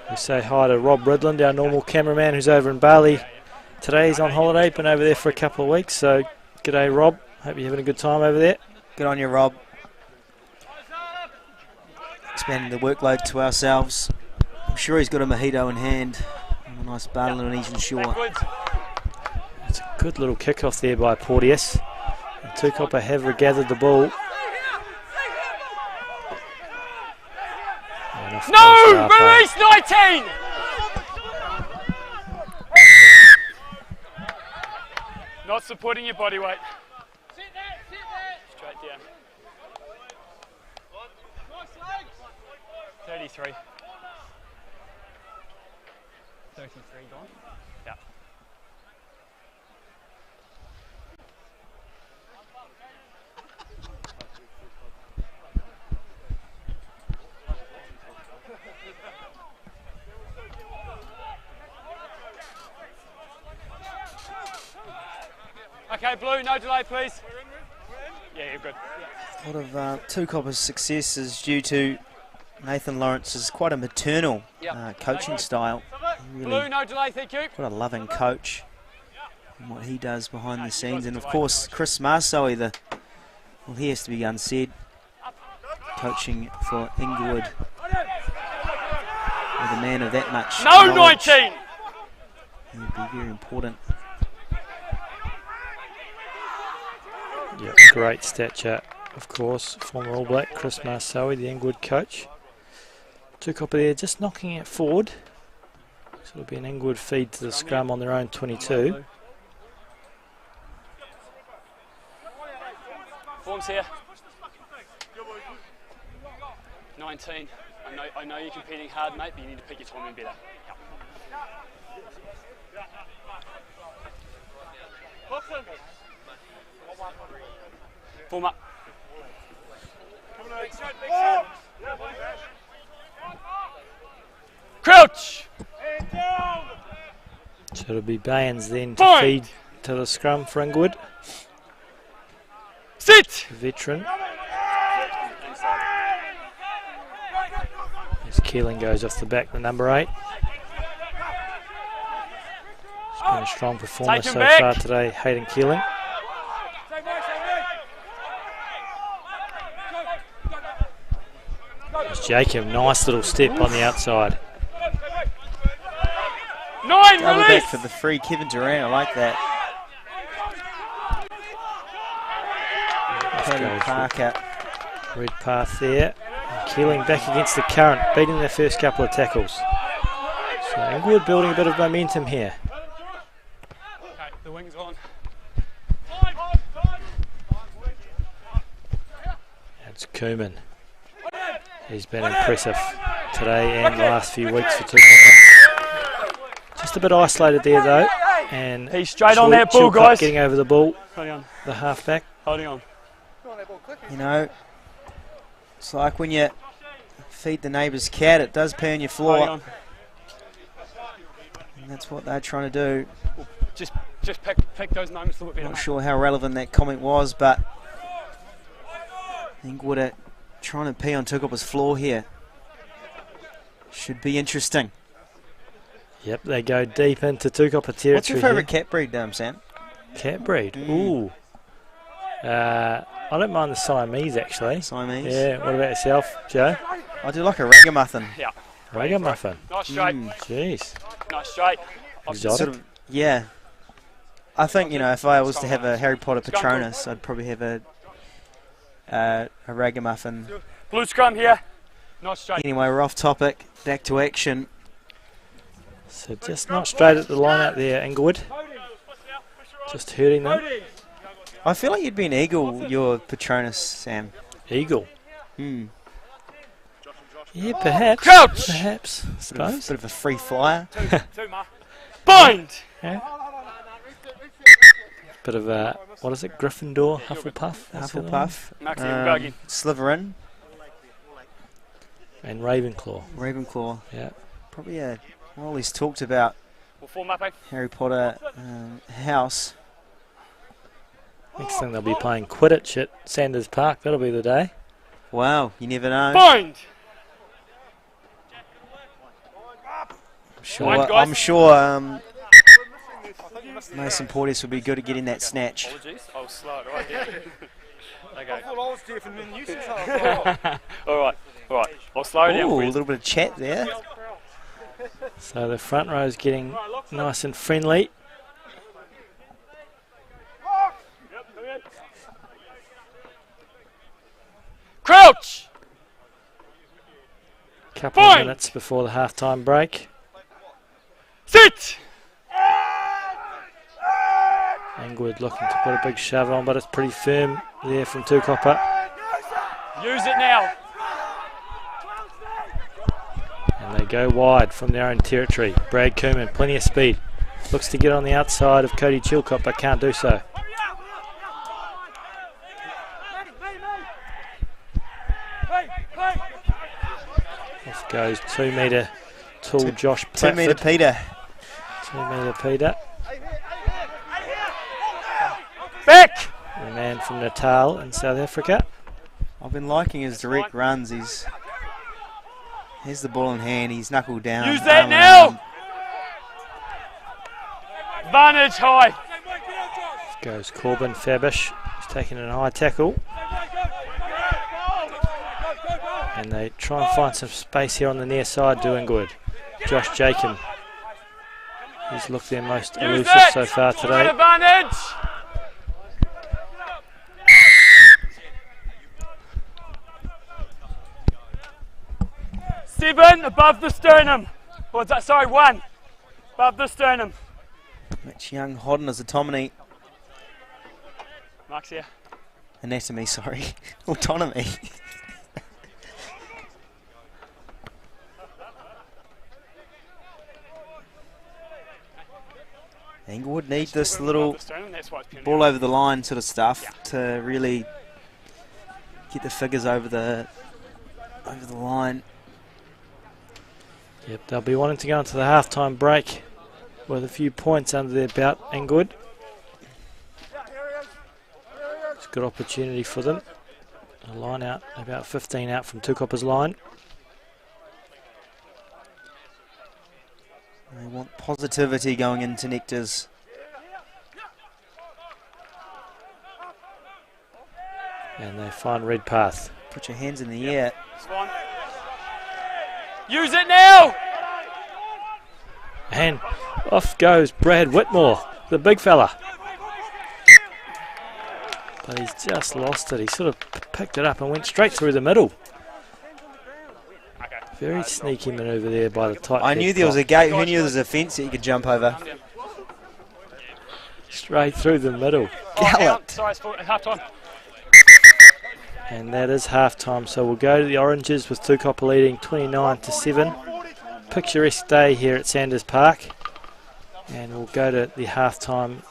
We say hi to Rob Ridland, our normal cameraman who's over in Bali. Today he's on holiday, been over there for a couple of weeks, so g'day Rob, hope you're having a good time over there. Good on you, Rob. Expanding the workload to ourselves. I'm sure he's got a mojito in hand. And a nice bar on Indonesian shore. It's a good little kick-off there by Porteous. And Tukapa have regathered the ball. No! Release 19! Not supporting your body weight. Straight down. 33. 33 gone? Yeah. Okay, Blue, no delay, please. Yeah, you're good. A lot of Tukapa's success is due to Nathan Lawrence's quite a maternal coaching style. Really Blue, no delay, thank you. quite a loving coach and what he does behind the scenes. And of course, Chris Marsoe, he has to be unsaid, coaching for Inglewood. With a man of that much No, knowledge, 19. he would be very important. Yeah, great stature, of course. Former All Black Chris Marsoe, the Inglewood coach. Tukapa there, just knocking it forward. So it'll be an Inglewood feed to the scrum on their own 22. Form's here. 19. I know you're competing hard, mate, but you need to pick your timing better. Form up. Crouch! So it'll be Bayans then to Point. feed to the scrum for Inglewood. Sit! Veteran. As Keeling goes off the back, the number 8. It's been a strong performance Take him so back. far today, Hayden Keeling. It's Jacob, nice little step on the outside. 9, Double release! back for the free, Kevin Durant, I like that. Cody goes Parker. Red path there. And Keeling back against the current, beating their first couple of tackles. So Inglewood building a bit of momentum here. Okay, the wing's on. It's Koeman. He's been impressive today and the last few weeks for Tukapa. Just a bit isolated there though. And He's straight on that ball, Chilcott guys. getting over the ball, Holding on. the halfback. Holding on. You know, it's like when you feed the neighbour's cat, it does pee on your Holding floor. on. And that's what they're trying to do. Just pick those moments a little bit better, Not mate. sure how relevant that comment was, but Inglewood are trying to pee on Tukapa's floor here. Should be interesting. Yep, they go deep into Tukapa territory. What's your favourite cat breed, Sam? Cat breed? Ooh. I don't mind the Siamese actually. Siamese? Yeah, what about yourself, Joe? I do like a ragamuffin. Yeah. Ragamuffin. Nice straight. Jeez. Nice straight. Exotic. Sort of, yeah. I think, you know, if I was to have a Harry Potter Patronus, I'd probably have a ragamuffin. Blue scrum here. Nice straight. Anyway, we're off topic. Back to action. So just not straight at the line out there, Inglewood. Just hurting them. I feel like you'd be an eagle, your Patronus, Sam. Eagle. Hmm. Yeah, perhaps. Crouch! Perhaps, I suppose. Bit of a free flyer. Two, Ma. Bind! Yeah. Bit of a, what is it, Gryffindor, Hufflepuff? That's the other one. Hufflepuff. Maxi Buggy. Slytherin. And Ravenclaw. Ravenclaw. Yeah. Probably a, well, he's talked about We'll form up, eh? Harry Potter house. Next thing they'll be playing Quidditch at Sanders Park. That'll be the day. Wow, you never know. Bind! Sure, guys. I'm sure Mason Porteous will be good at getting that snatch. Apologies, I'll slow it right here. Okay. I thought I was deaf and then you said Alright, I'll slow it down Ooh, for a you. little bit of chat there. So the front row is getting nice and friendly. Crouch! Couple of Fine. minutes before the half-time break. Sit! Inglewood looking to put a big shove on, but it's pretty firm there from Tukapa. Use it now. And they go wide from their own territory. Brad Koeman, plenty of speed. Looks to get on the outside of Cody Chilcott, but can't do so. Off goes 2 metre tall Josh 2 metre Platford. Peter. 2 metre Peter. back. The man from Natal in South Africa. I've been liking his direct runs. Here's the ball in hand. He's knuckled down. Use that now. Advantage high. Goes Corbin Fabish. He's taking a high tackle. And they try and find some space here on the near side to Inglewood. Josh Jacob. He's looked their most elusive so far today. Advantage. 7 above the sternum. What's that? Sorry, 1 above the sternum. Mitch Young, Hodden is autonomy. Mark's here. Anatomy, sorry. Autonomy. Inglewood need this little ball over the line sort of stuff to really get the figures over the line. Yep, they'll be wanting to go into the half-time break with a few points under their belt, Inglewood. It's a good opportunity for them. A line out, about 15 out from Tukapa's line. They want positivity going into Nectar's. And they find Redpath. Put your hands in the air. Use it now! And off goes Brad Whitmore, the big fella. But he's just lost it. He sort of picked it up and went straight through the middle. Very sneaky manoeuvre there by the tight. I knew there was a gate. Who knew there was a fence that you could jump over? Straight through the middle. Galloped. Sorry, it's half time. And that is half time. So we'll go to the Oranges with Tukapa leading 29-7. Picturesque day here at Sanders Park. And we'll go to the half time,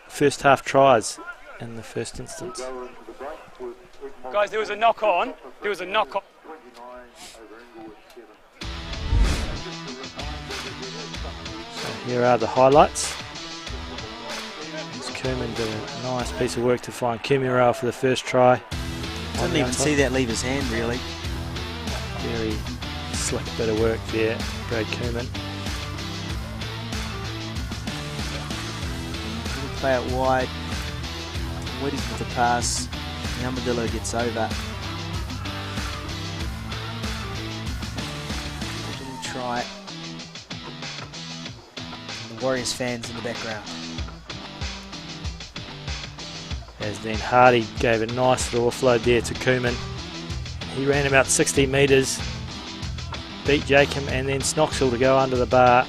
first half tries in the first instance. Guys, there was a knock on. So here are the highlights. Kerman did a nice piece of work to find Kumirao for the first try. Didn't even see that leave his hand, really. Very slick bit of work there, Brad Kerman. Play it wide. Woody's with the pass. Yamadillo gets over. Little try. And the Warriors fans in the background. As then Hardy gave a nice little offload there to Koeman. He ran about 60 metres, beat Jacob, and then Snoxall to go under the bar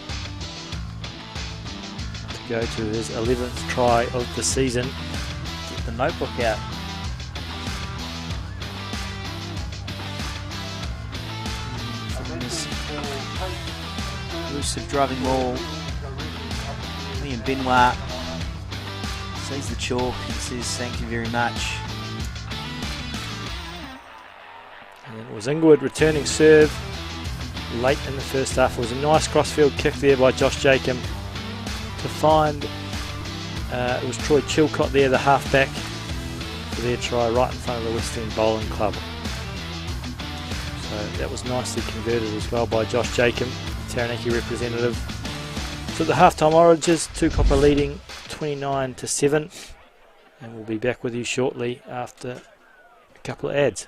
to go to his 11th try of the season. Get the notebook out. From this elusive driving ball, Liam Benoit sees the chalk and says thank you very much. And it was Inglewood returning serve late in the first half. It was a nice crossfield kick there by Josh Jacob to find, it was Troy Chilcott there, the halfback, for their try right in front of the West End Bowling Club. So that was nicely converted as well by Josh Jacob, Taranaki representative. So the halftime Oranges, Tukapa leading 29-7, and we'll be back with you shortly after a couple of ads.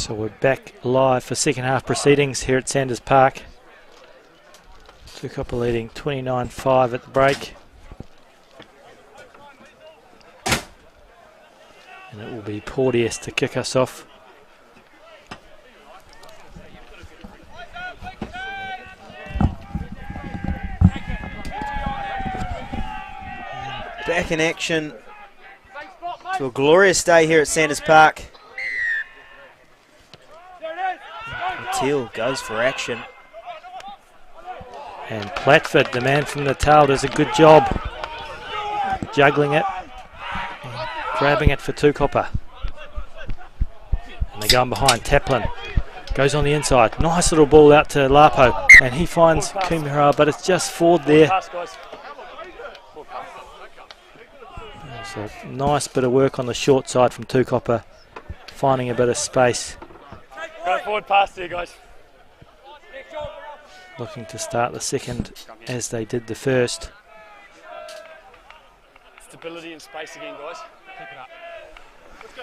So we're back live for second half proceedings here at Sanders Park. Tukapa leading 29-5 at the break. And it will be Porteous to kick us off. Back in action to a glorious day here at Sanders Park. Teal goes for action. And Platford, the man from the tail, does a good job juggling it, grabbing it for Tukapa. And they're going behind. Taplin goes on the inside. Nice little ball out to Lapo, and he finds Kumihara, but it's just forward there. So nice bit of work on the short side from Tukapa, finding a bit of space. Go forward past there, guys. Looking to start the second as they did the first. Stability and space again, guys. Keep it up.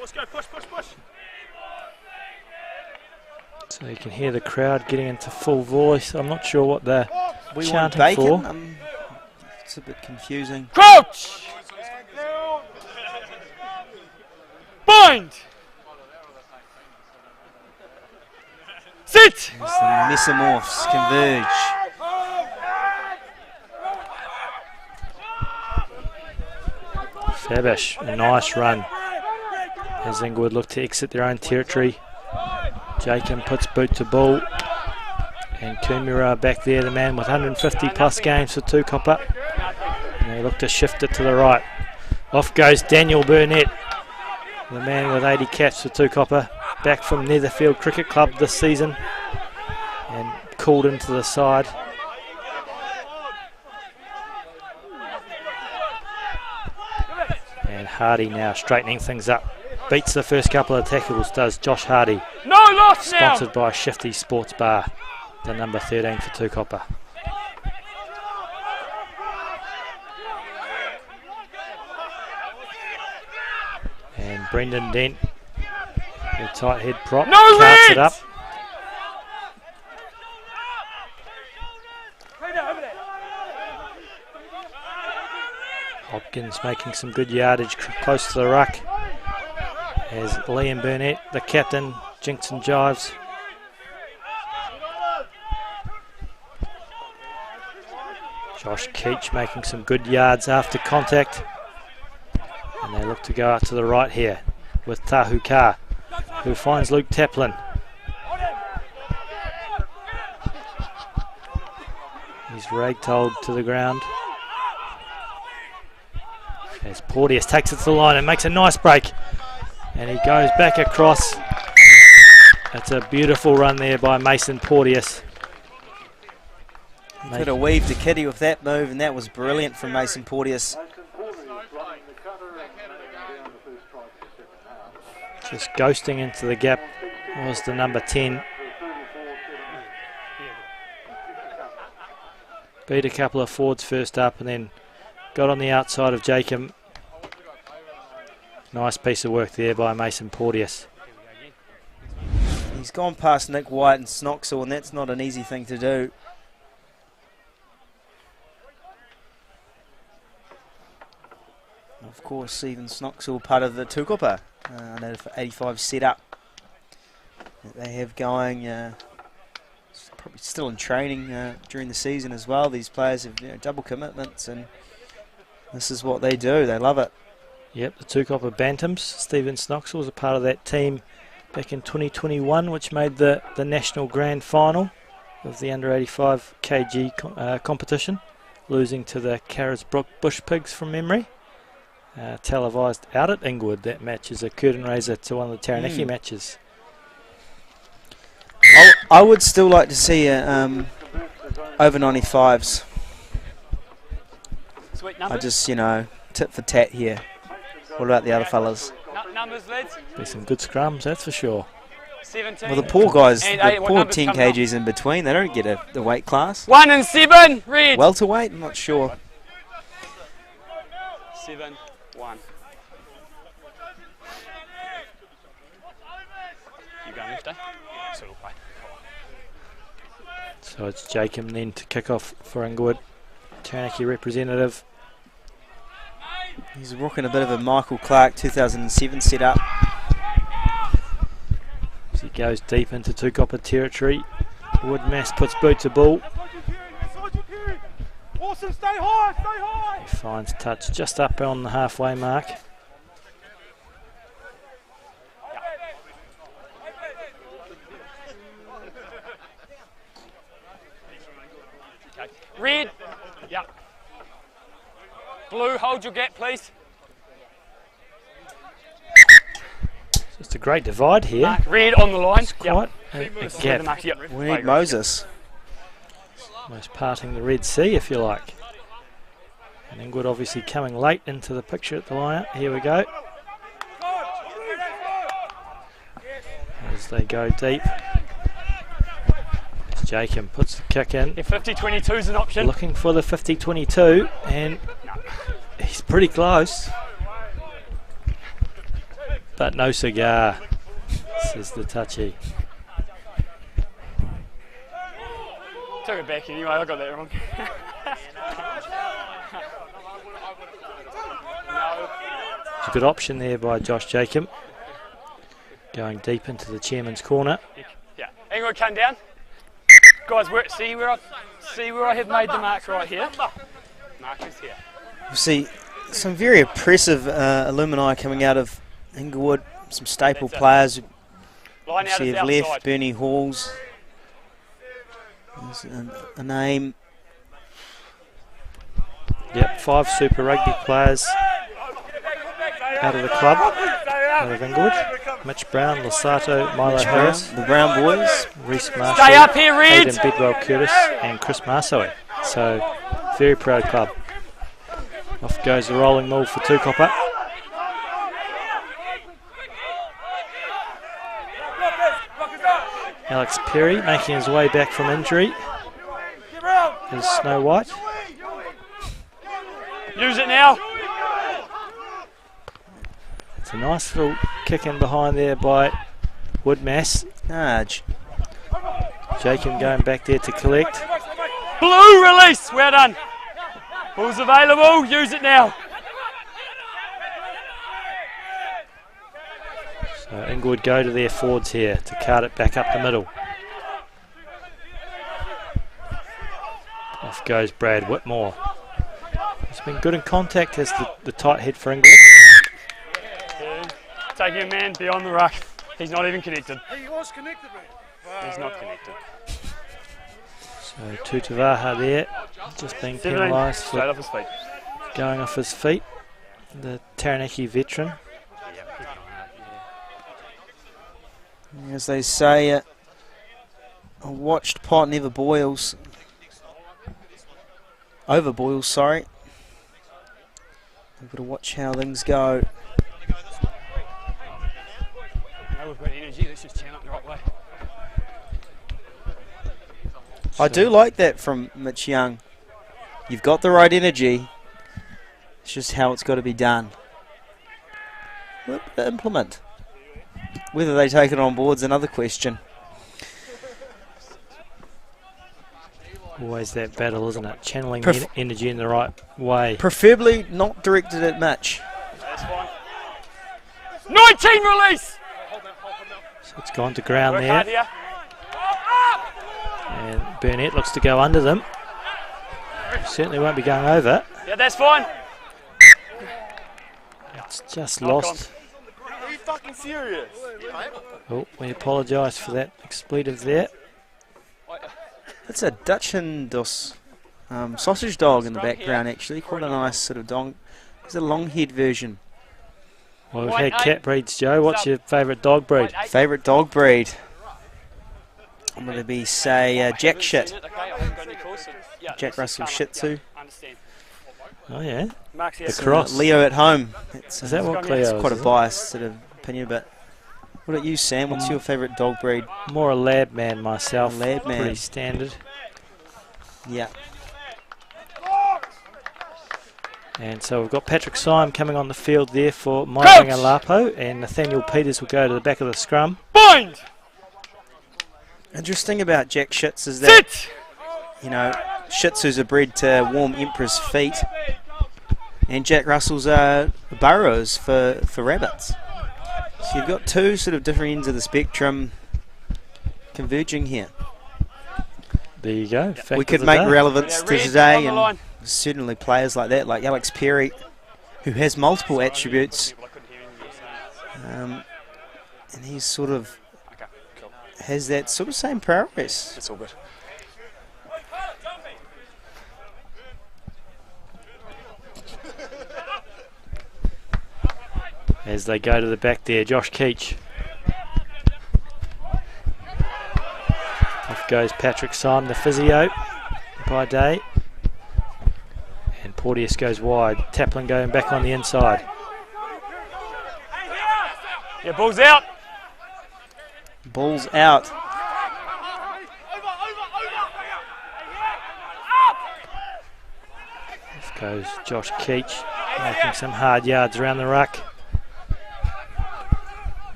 Let's go, push. So you can hear the crowd getting into full voice. I'm not sure what they're We want chanting bacon. for. It's a bit confusing. Crouch! Bind! Sit! As the mesomorphs converge. Fabish, a nice run as Inglewood look to exit their own territory. Jacob puts boot to ball, and Kumira back there, the man with 150 plus games for Tukapa. And they look to shift it to the right. Off goes Daniel Burnett, the man with 80 caps for Tukapa, back from Netherfield Cricket Club this season, and called into the side. And Hardy now straightening things up. Beats the first couple of tackles, does Josh Hardy. No loss now! Sponsored by Shifty Sports Bar, the number 13 for Tukapa. And Brendan Dent, the tight head prop, No carts it leads! up. Hopkins making some good yardage close to the ruck as Liam Burnett, the captain, jinks and jives. Josh Keach making some good yards after contact. And they look to go out to the right here with Tahuka, who finds Luke Taplin. He's ragdolled to the ground. As Porteous takes it to the line and makes a nice break. And he goes back across. That's a beautiful run there by Mason Porteous. Could have weaved a kitty with that move, and that was brilliant from Mason Porteous. Just ghosting into the gap was the number 10. Beat a couple of forwards first up and then got on the outside of Jacob. Nice piece of work there by Mason Porteous. He's gone past Nick White and Snoxall, and that's not an easy thing to do. Of course, even Snoxall part of the Tukapa under 85 setup that they have going. Probably still in training during the season as well. These players have double commitments, and this is what they do. They love it. Yep, the Tukapa Bantams. Stephen Snoxall was a part of that team back in 2021, which made the national grand final of the under 85 kg competition, losing to the Carisbrook Bush Pigs from memory. Televised out at Inglewood. That match is a curtain raiser to one of the Taranaki matches. I would still like to see over 95s. Sweet I numbers. just, tit for tat here. What about the other fellas? Numbers, lads. Be some good scrums, that's for sure. 17. Well, the poor guys, And the eight, what poor numbers 10 coming up? kgs in between, they don't get the weight class. 1 and 7. Red. Welterweight, I'm not sure. 7, 1. You going left, eh? So we'll play. So it's Jacob then to kick off for Inglewood. Taranaki representative. He's rocking a bit of a Michael Clark 2007 setup. As he goes deep into Tukapa territory. Woodmass puts boot to ball. Awesome, stay high, stay high! He finds touch just up on the halfway mark. Okay. Red. Yeah. Blue, hold your gap, please. Just a great divide here. Mark red on the line. Quite a This is where the gap. mark, yep. We need Moses. Almost parting the Red Sea, if you like. And Inglewood obviously coming late into the picture at the line-up. Here we go. As they go deep. As Jacob puts the kick in. Yeah, 50-22 is an option. Looking for the 50-22, and he's pretty close. But no cigar, says the touchy. Took it back anyway, I got that wrong. It's a good option there by Josh Jacob. Going deep into the chairman's corner. Yeah, Inglewood come down. Guys, see where I have made the mark right here. Mark is here. You see some very impressive alumni coming out of Inglewood. Some staple players. Line out See is have left outside. Bernie Halls. There's a name. Yep, 5 Super Rugby players out of the club, out of Inglewood. Mitch Brown, Losato, Milo Harris, The Brown Boys. Reese Marshall, Stay up here, Red! Aidan Bedwell Curtis, and Chris Marsoe. So, very proud club. Off goes the rolling maul for Tukapa. Alex Perry making his way back from injury is Snow White. Use it now. It's a nice little kick in behind there by Woodmass. Nudge. Jacob going back there to collect. Blue release, well done. Ball's available, use it now. So Inglewood go to their forwards here to cart it back up the middle. Off goes Brad Whitmore. He's been good in contact as the tight head for Inglewood. Taking a man beyond the ruck. He's not even connected. He was connected, man. He's not connected. So Tutavaha there, just being 17, penalised straight for off his feet. going off his feet. The Taranaki veteran. As they say, a watched pot never boils. Over boils, sorry. We've got to watch how things go. Now we've got energy, let's just channel it the right way. I do like that from Mitch Young. You've got the right energy. It's just how it's got to be done. Well, implement. Whether they take it on board is another question. Always that battle, isn't it? Channeling Pref- energy in the right way. Preferably not directed at Mitch. That's fine. 19 release! So it's gone to ground Work hard there. here. And Burnett looks to go under them. Certainly won't be going over. Yeah, that's fine. It's just Knock lost. Are you fucking serious? Oh, we apologise for that expletive there. That's a Dutchendos sausage dog in the background, actually. Quite a nice sort of dog. It's a long-haired version. Well, we've had cat breeds, Joe. What's your favourite dog breed? Favourite dog breed? I'm going to be, say, Jack Shit. Okay, I haven't got any calls, so, yeah, Jack let's Russell just Shih Tzu. yeah, understand. Oh, yeah. Mark's here. The cross. Leo at home. It's, Is that what It's Cleo it's is? quite a is it? biased sort of opinion, but what about you, Sam? What's your favourite dog breed? More a lab man myself. Lab man. Pretty standard. Yeah. And so we've got Patrick Syme coming on the field there for Mairinga Lapo, and Nathaniel Peters will go to the back of the scrum. Bind! Interesting about Jack Shits is that, Sit! you know, Shih Tzus are bred to warm emperor's feet, and Jack Russells are burrows for rabbits. So you've got two sort of different ends of the spectrum converging here. There you go. We could make relevance to today, on the and line. certainly players like that, like Alex Perry, who has multiple attributes, and he's sort of has that sort of same prowess. It's all good. As they go to the back there, Josh Keach. Off goes Patrick Syme, the physio, by day. And Porteous goes wide. Taplin going back on the inside. Yeah, ball's out. Ball's out. Off goes Josh Keach, making some hard yards around the ruck.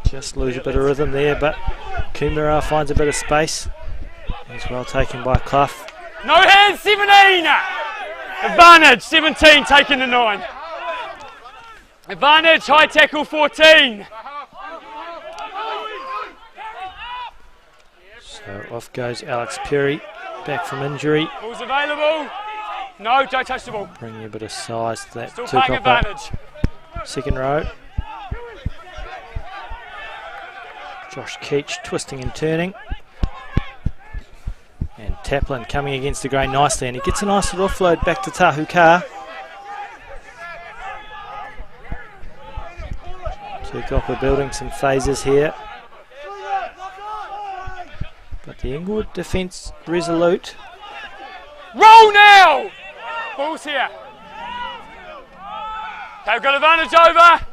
Just lose a bit of rhythm there, but Kumara finds a bit of space. He's well taken by Clough. No hands, 17. Advantage, 17 taking the 9. Advantage, high tackle, 14. So off goes Alex Perry, back from injury. Ball's available. No, don't touch the ball. Bringing a bit of size to that Still playing Tukapa advantage. second row. Josh Keach twisting and turning. And Taplin coming against the grain nicely, and he gets a nice little offload back to Tahuka. Tukapa building some phases here. But the Inglewood defence resolute. Roll now! Ball's here. They've got advantage over.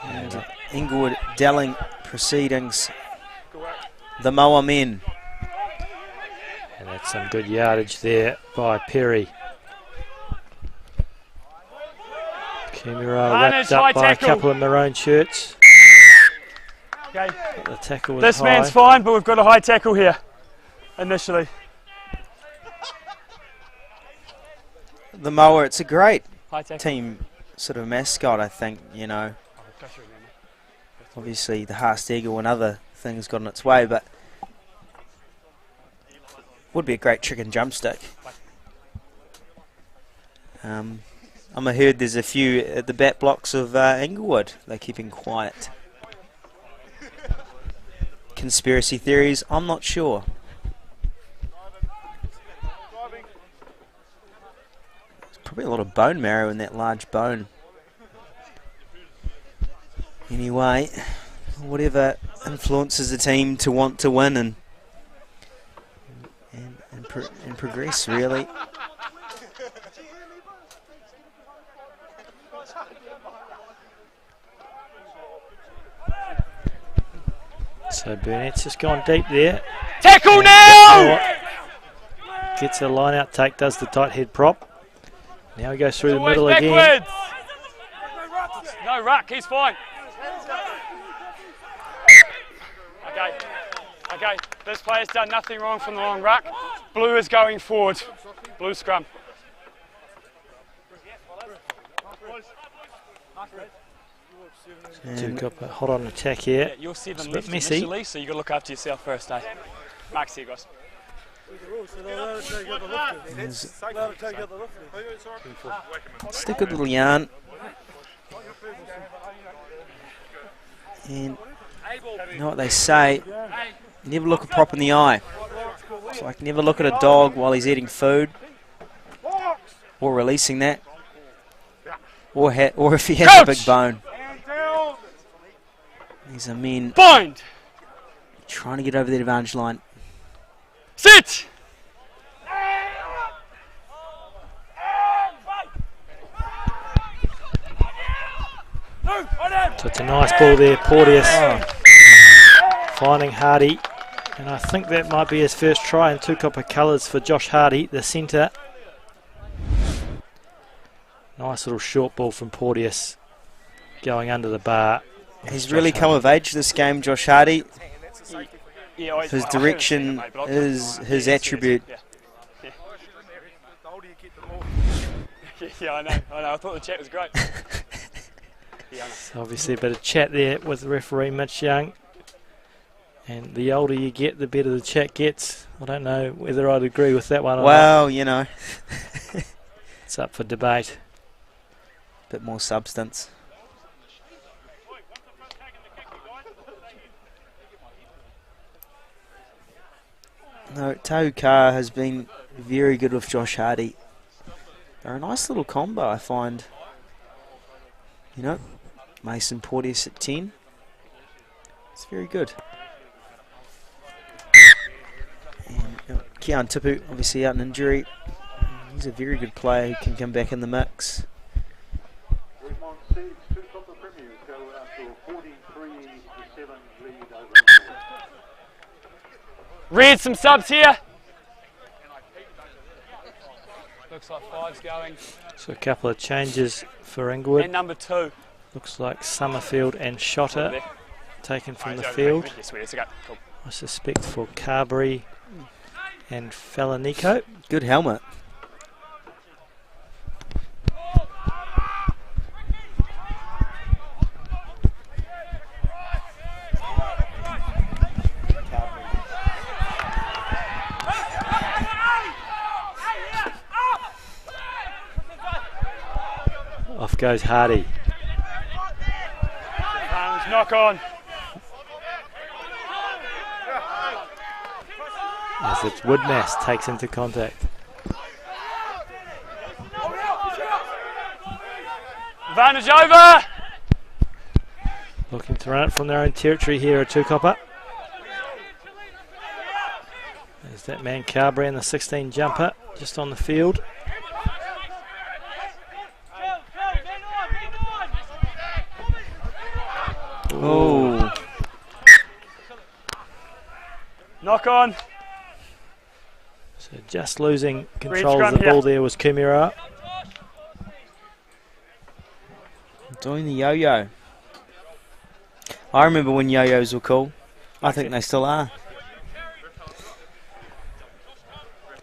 And Inglewood Delling proceedings. The Moa men. And that's some good yardage there by Perry. Kumara Advantage, wrapped up high by tackle. a couple of maroon shirts. Okay. But the tackle was This high. man's fine, but we've got a high tackle here initially. The Moa, it's a great High tackle. team sort of mascot, I think, you know. Obviously the Haast Eagle and other things got in its way, but would be a great trick and drumstick. I heard there's a few at the back blocks of Inglewood. They're keeping quiet. Conspiracy theories, I'm not sure. There's probably a lot of bone marrow in that large bone. Anyway, whatever influences the team to want to win and progress, really. So Burnett's just gone deep there. Tackle now! Gets a line out take, does the tight head prop. Now he goes through the Always middle again. backwards. No ruck, he's fine. Okay, this player's done nothing wrong from the long ruck. Blue is going forward. Blue scrum. Tukapa hot on attack here. Yeah, you're 7 It's a left bit messy. initially, so you've got to look after yourself first, eh? Mark's here, guys. Just a good little yarn. And you know what they say, never look a prop in the eye. It's like never look at a dog while he's eating food or releasing that, or if he has a big bone. These are men Bind! trying to get over the advantage line. Sit! So it's a nice ball there, Porteous finding Hardy, and I think that might be his first try in Tukapa colours for Josh Hardy, the centre. Nice little short ball from Porteous going under the bar. He's really come of age this game, Josh Hardy. Yeah, His direction is his attribute. Yeah, I know. I thought the chat was great. So obviously a bit of chat there with referee Mitch Young. And the older you get, the better the chat gets. I don't know whether I'd agree with that one or not. Well, you know. It's up for debate. Bit more substance. No, Tukapa has been very good with Josh Hardy. They're a nice little combo, I find. You know, Mason Porteous at 10. It's very good. And Kean Tipu, obviously out in injury. He's a very good player who can come back in the mix. Redmond Seeds, Tukapa Premiers go out to a 43-7 lead over. Read some subs here. Looks like 5's going. So a couple of changes for Inglewood. And number 2. Looks like Summerfield and Shotter There. taken from the Right, field. Yes, let's go. Cool. I suspect for Carberry and Falanico. Good helmet. Off goes Hardy. Knock on. As it's Woodmass takes into contact. Advantage over. Looking to run it from their own territory here at Tukapa. There's that man Carberry in the 16 jumper just on the field. Oh. Knock on. So just losing control of scrum the here. ball there was Kumira. Doing the yo-yo. I remember when yo-yos were cool. I think they still are.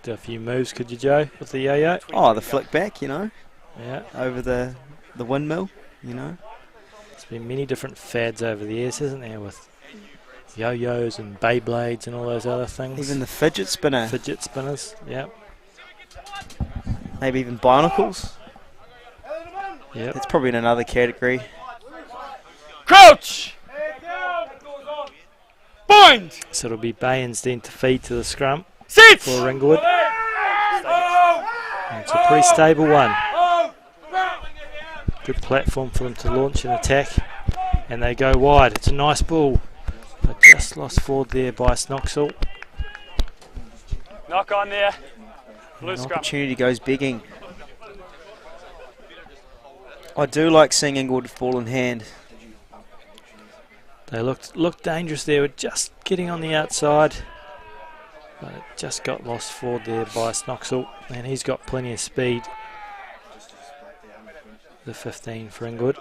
Do a few moves, could you, Joe, with the yo-yo? Oh, the flick back, you know, Yeah, over the windmill, you know. there's been many different fads over the years, hasn't there, with yo-yos and Beyblades and all those other things. Even the fidget spinner. Fidget spinners, yeah. Maybe even barnacles. Yep. It's probably in another category. Crouch. Bind. So it'll be Baynes then to feed to the scrum Sit. for Inglewood. And it's a pretty stable one. Good platform for them to launch an attack. And they go wide. It's a nice ball. But just lost forward there by Snoxall. Knock on there. Blue An scrum. opportunity goes begging. I do like seeing Inglewood with ball in hand. They looked dangerous there, with just getting on the outside. But it just got lost forward there by Snoxall. And he's got plenty of speed. The 15 for Inglewood.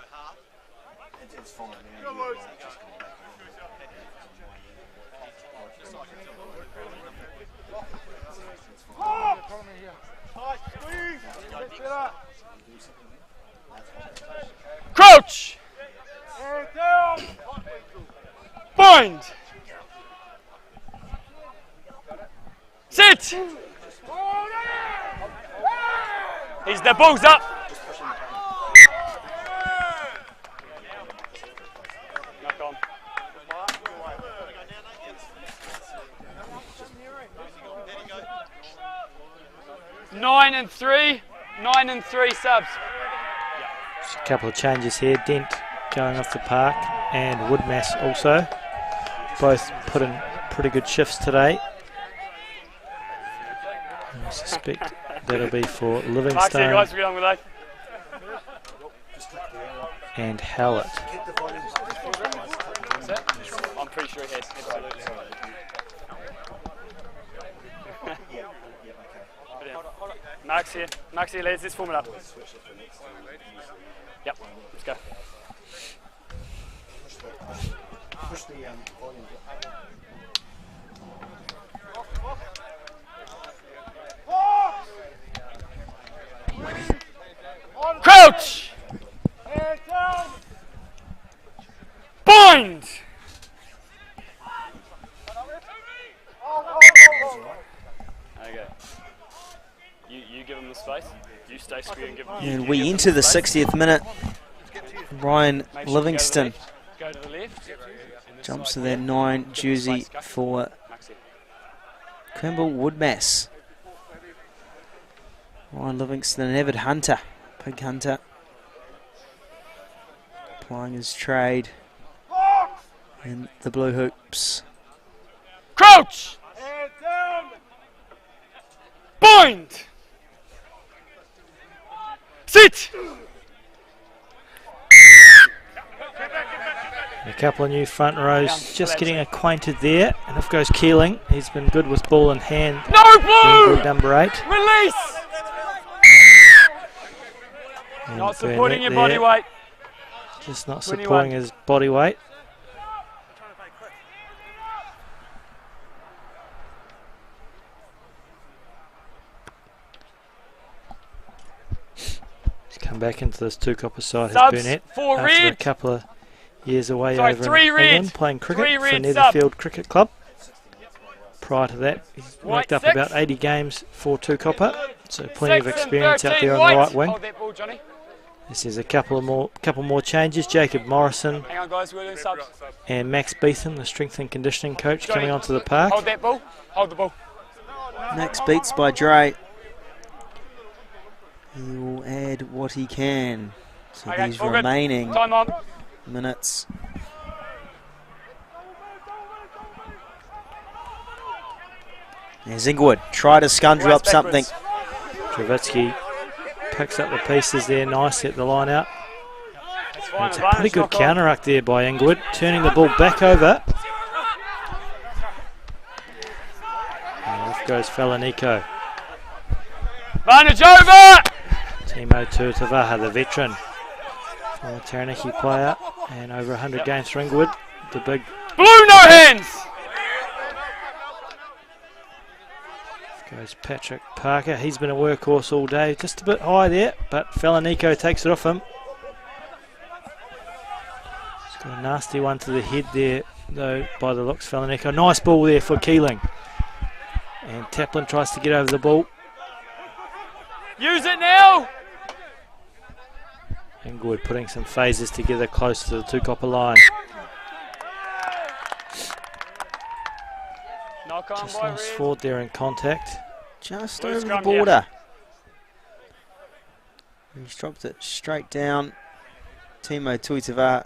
Crouch. Bind. Sit. He's the balls up. Knock on. Nine and three subs. Just a couple of changes here. Dent going off the park and Woodmass also. Both put in pretty good shifts today. I suspect that'll be for Mark, see you Livingstone guys, we're going with and Howlett. I'm pretty sure he has. Mark's here. Mark's here, lads. Let's form it up. Yep, let's go. Crouch! Bind! Okay. You give him the space. You stay square and give him. And we enter the 60th minute. Ryan Livingston Go to the left. jumps to that 9 jersey for Campbell Woodmass. Ryan Livingston, an avid hunter, pig hunter, applying his trade in the blue hoops. Crouch! Bind! Sit! A couple of new front rows just getting acquainted there, and off goes Keeling. He's been good with ball in hand. No blue! Number 8. Release! And Not supporting your Burnett body there, weight. just not 21. supporting his body weight. He's come back into this Tukapa side, has Subs, Burnett, 4 after a red. couple of years away Sorry, over 3 in red. England playing cricket 3 for red Netherfield Cricket Club. Prior to that, he's White worked up 6. about 80 games for Tukapa, so plenty of 6 and experience out 13 there on white. the right wing. Hold that ball, Johnny. This is a couple more changes. Jacob Morrison Hang on, guys. We're doing subs. and Max Beetham, the strength and conditioning coach, Johnny, coming onto the park. Hold that ball. Hold the ball. Next beats by Dre. He will add what he can to Okay, these all good. remaining Time on. minutes. There's Inglewood, try to scunge up something. Trevitsky picks up the pieces there nicely at the line out. It's fine. It's a pretty good counter-ruck there by Inglewood, turning the ball back over. And off goes Falanico. Advantage over! Timo Tuatavaha, the veteran, former Taranaki player, and over 100 games for Inglewood. The big Blue, no hands! goes Patrick Parker. He's been a workhorse all day. Just a bit high there, but Falanico takes it off him. He's got a nasty one to the head there, though, by the looks. Falanico. Nice ball there for Keeling. And Taplin tries to get over the ball. Use it now! Inglewood putting some phases together close to the Tukapa line. Knock on, Just boy, lost Red. forward there in contact. Just Blue over the scrum, border. He's dropped it straight down. Timo Tuitava,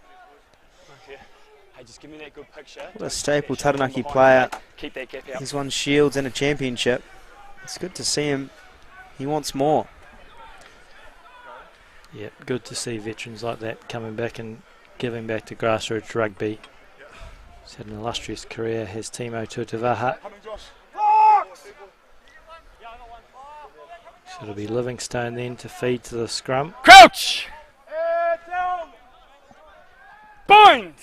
Hey, just give me that good picture. what a staple Taranaki player. Keep that gap out. He's won shields and a championship. It's good to see him. He wants more. Yeah, good to see veterans like that coming back and giving back to grassroots rugby. He's had an illustrious career, has Timo Tuatavaha. So it'll be Livingstone then to feed to the scrum. Crouch! Bind!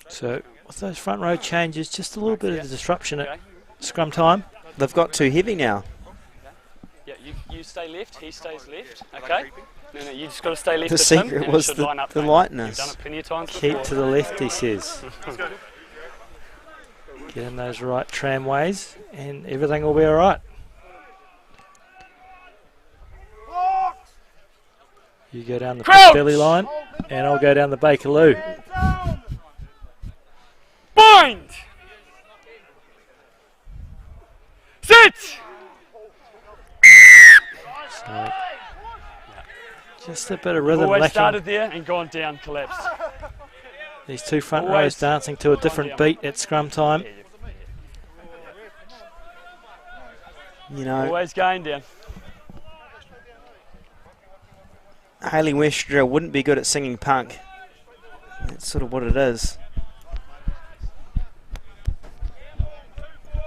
So with those front row changes, just a little bit of disruption at scrum time. They've got too heavy now. Yeah, you stay left, he stays left, okay? No, you just got to stay left The of him, secret and it was should the line up, mate. lightness. You've done it plenty of times Keep before. to the left, he says. Get in those right tramways and everything will be alright. You go down the Crouch! belly line and I'll go down the Bakerloo. Bind! Sit! So, just a bit of rhythm Always lacking. started there and gone down, collapsed. These two front Always rows dancing to a different beat at scrum time. You know, Always going down. Hayley Westra wouldn't be good at singing punk. That's sort of what it is.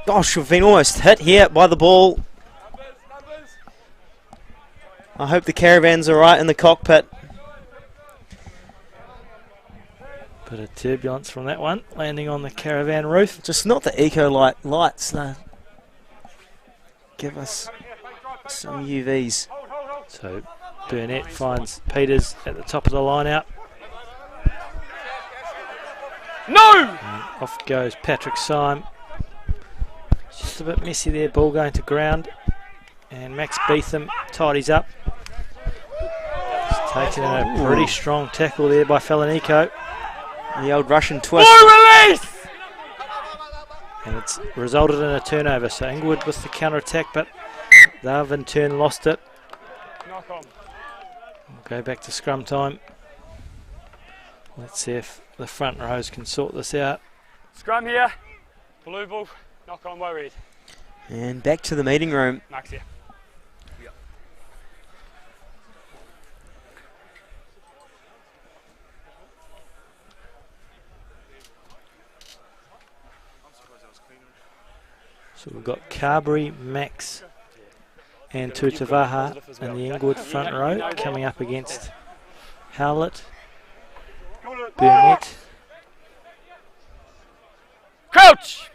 Gosh, we've been almost hit here by the ball. I hope the caravan's alright in the cockpit. Bit of turbulence from that one, landing on the caravan roof. Just not the eco lights. Give us some UVs. So Burnett finds Peters at the top of the line out. No! And off goes Patrick Syme. Just a bit messy there, ball going to ground. And Max Beetham tidies up. He's taken a pretty strong tackle there by Falanico. The old Russian twist. Ball release! And it's resulted in a turnover. So Inglewood with the counter-attack, but they've in turn lost it. Knock on. We'll go back to scrum time. Let's see if the front rows can sort this out. Scrum here. Blue ball. Knock on, way red. And back to the meeting room. Max here. So we've got Carberry, Max and Tutavaha in the Inglewood front row coming up against Howlett, Burnett, Crouch!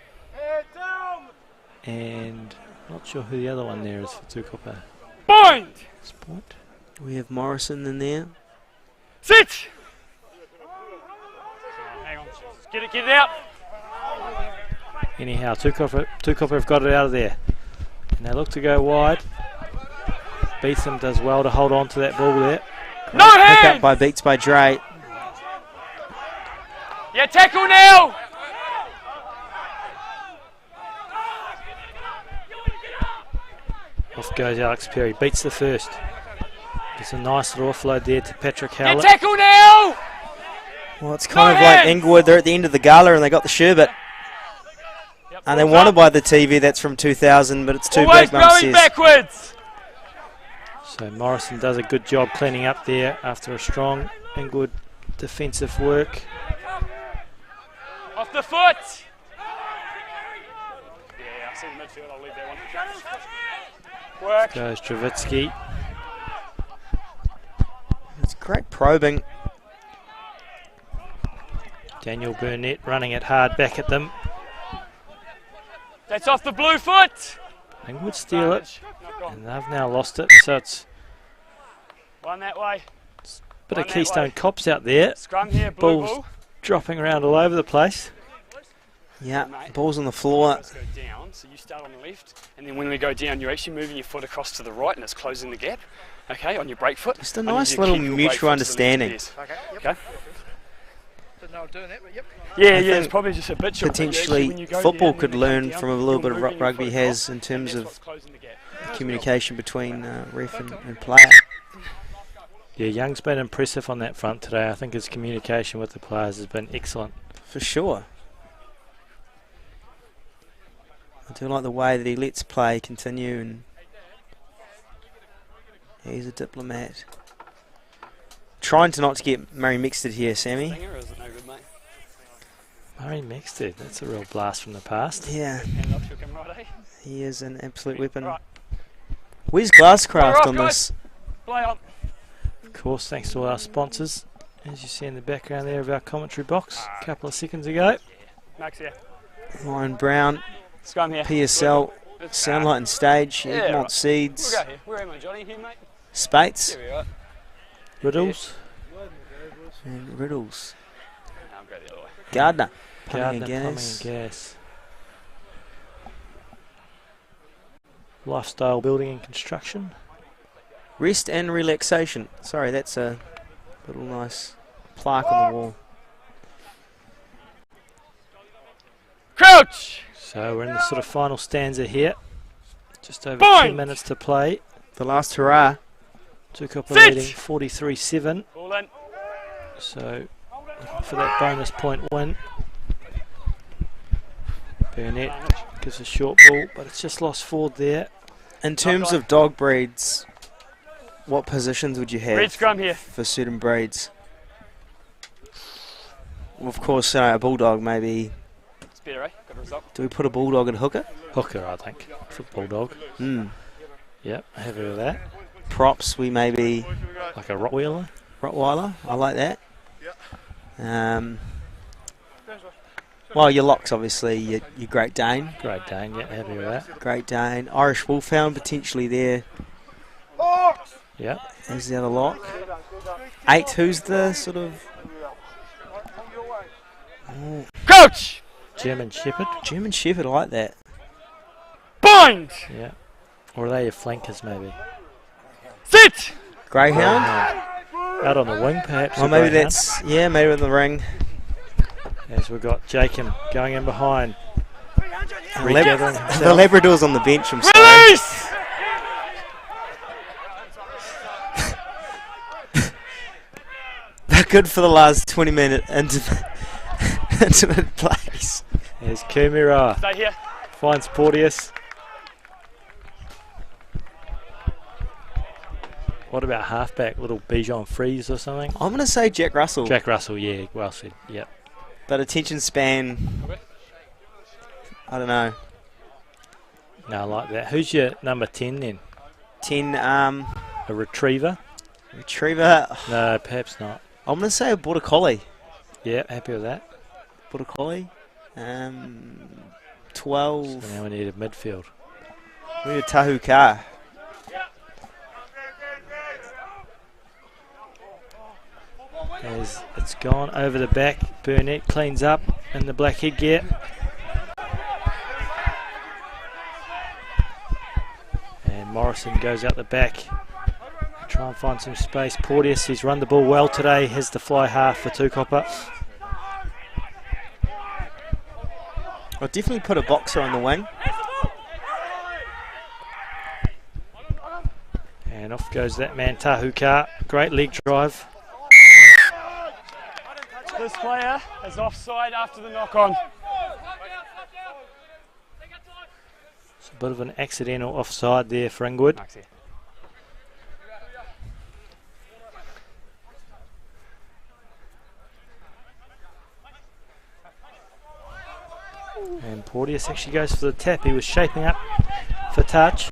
and not sure who the other one there is for Tukapa. Bind! Point. We have Morrison in there. Sit! Hang on. Get it out. Anyhow, Tukapa have got it out of there. And they look to go wide. Beetham does well to hold on to that ball there. No Pick hand! up by Beats by Dre. Yeah, tackle now! Off goes Alex Perry, beats the first. Gets a nice little offload there to Patrick Yeah, Howlett. tackle now! Well, it's kind of like Inglewood. They're at the end of the gala and they got the sherbet. Yep, And they balls want to up. buy the TV that's from 2000, but it's too Always big, Mum going says. backwards! So Morrison does a good job cleaning up there after a strong Inglewood defensive work. Off the foot! Yeah, I see the midfield, I'll leave that one. Work. Goes Travitsky. It's great probing. Daniel Burnett running it hard back at them. That's off the blue foot! Inglewood steal it, Knock on. and they've now lost it. So it's One that way. a bit One of that Keystone way. Cops out there, Scrum here, blue Balls. ball. dropping around all over the place. Yeah, Mate. ball's on the floor. Let's go down, so you start on the left, and then when we go down, you're actually moving your foot across to the right, and it's closing the gap, okay, on your brake foot. Just a And you nice just little keep your mutual brake foot to the left, understanding. yes. Okay, yep. Okay. Didn't know I was doing that, but yep. Yeah, I it's think probably just a bit short. Potentially, When you go football down, could when you come learn down, from a little you're bit of moving what your rugby foot has across, in and terms that's of what's closing the gap. communication between ref and player. Yeah, Young's been impressive on that front today. I think his communication with the players has been excellent. For sure. I do like the way that he lets play continue, and he's a diplomat. Trying to not to get Murray Mixted here, Sammy. Stinger, or is it no good, mate? Murray Mexted, that's a real blast from the past. Yeah, Hand it up to your camera, eh? he is an absolute weapon. Right. Where's Glasscraft Alright, on guys. this? Play on. Of course, thanks to all our sponsors. As you see in the background there of our commentary box a couple of seconds ago. Max here. Ryan Brown, Scrum here. PSL, Soundlight and Stage, Yeah, Egmont right. Seeds, We'll go here. Where am I, Johnny? Here, mate? Spates, There we are. Riddles, and Riddles. No, I'll go the other way. Gardner, Gardner, Plumbing and Gas. Plumbing and Gas. Lifestyle Building and Construction. Rest and Relaxation. Sorry, that's a little nice plaque on the wall. Crouch! So we're in the sort of final stanza here. Just over Bind. 2 minutes to play. The last hurrah. Tukapa Sit. leading 43-7. Ball in. So looking for that bonus point win. Burnett gives a short ball, but it's just lost forward there. In terms of dog breeds, what positions would you have Red scrum here. for certain breeds? Well, of course, a bulldog maybe. It's better, eh? Good result. Do we put a bulldog at hooker? Hooker, I think, for Bulldog. Hmm. Yep, happy with that. props, we maybe Like a Rottweiler. Rottweiler. I like that. Well, your locks, obviously, your Great Dane. Great Dane, yeah, happy with that. Great Dane. Irish Wolfhound, potentially there. Yeah. Is the other lock. 8, who's the sort of... Coach! German Shepherd. German Shepherd, I like that. Bind! Yeah. Or are they your flankers, maybe? Sit! Greyhound. Out on the wing, perhaps. Or a maybe greyhound. that's... Yeah, maybe in the ring. As we've got Jacob going in behind. The Regathering Labrador's on the bench, I'm sorry. Release! They're good for the last 20-minute intimate plays. There's Kumira. Stay here. Finds Porteous. What about halfback? Little Bijan Freeze or something? I'm going to say Jack Russell. Jack Russell, yeah, well said. Yep. But attention span, I don't know. No, I like that. Who's your number 10 then? 10, A retriever? Retriever. No, perhaps not. I'm going to say a Border Collie. Yeah, happy with that. Border Collie. So 12. now we need a midfield. We need a Tahu Car. As it's gone over the back. Burnett cleans up in the black headgear. And Morrison goes out the back. Try and find some space. Porteous, he's run the ball well today. Has the fly half for Tukapa. I'll definitely put a boxer on the wing. And off goes that man, Tahuka. Great leg drive. This player is offside after the knock-on. It's a bit of an accidental offside there for Inglewood. And Porteous actually goes for the tap. He was shaping up for touch,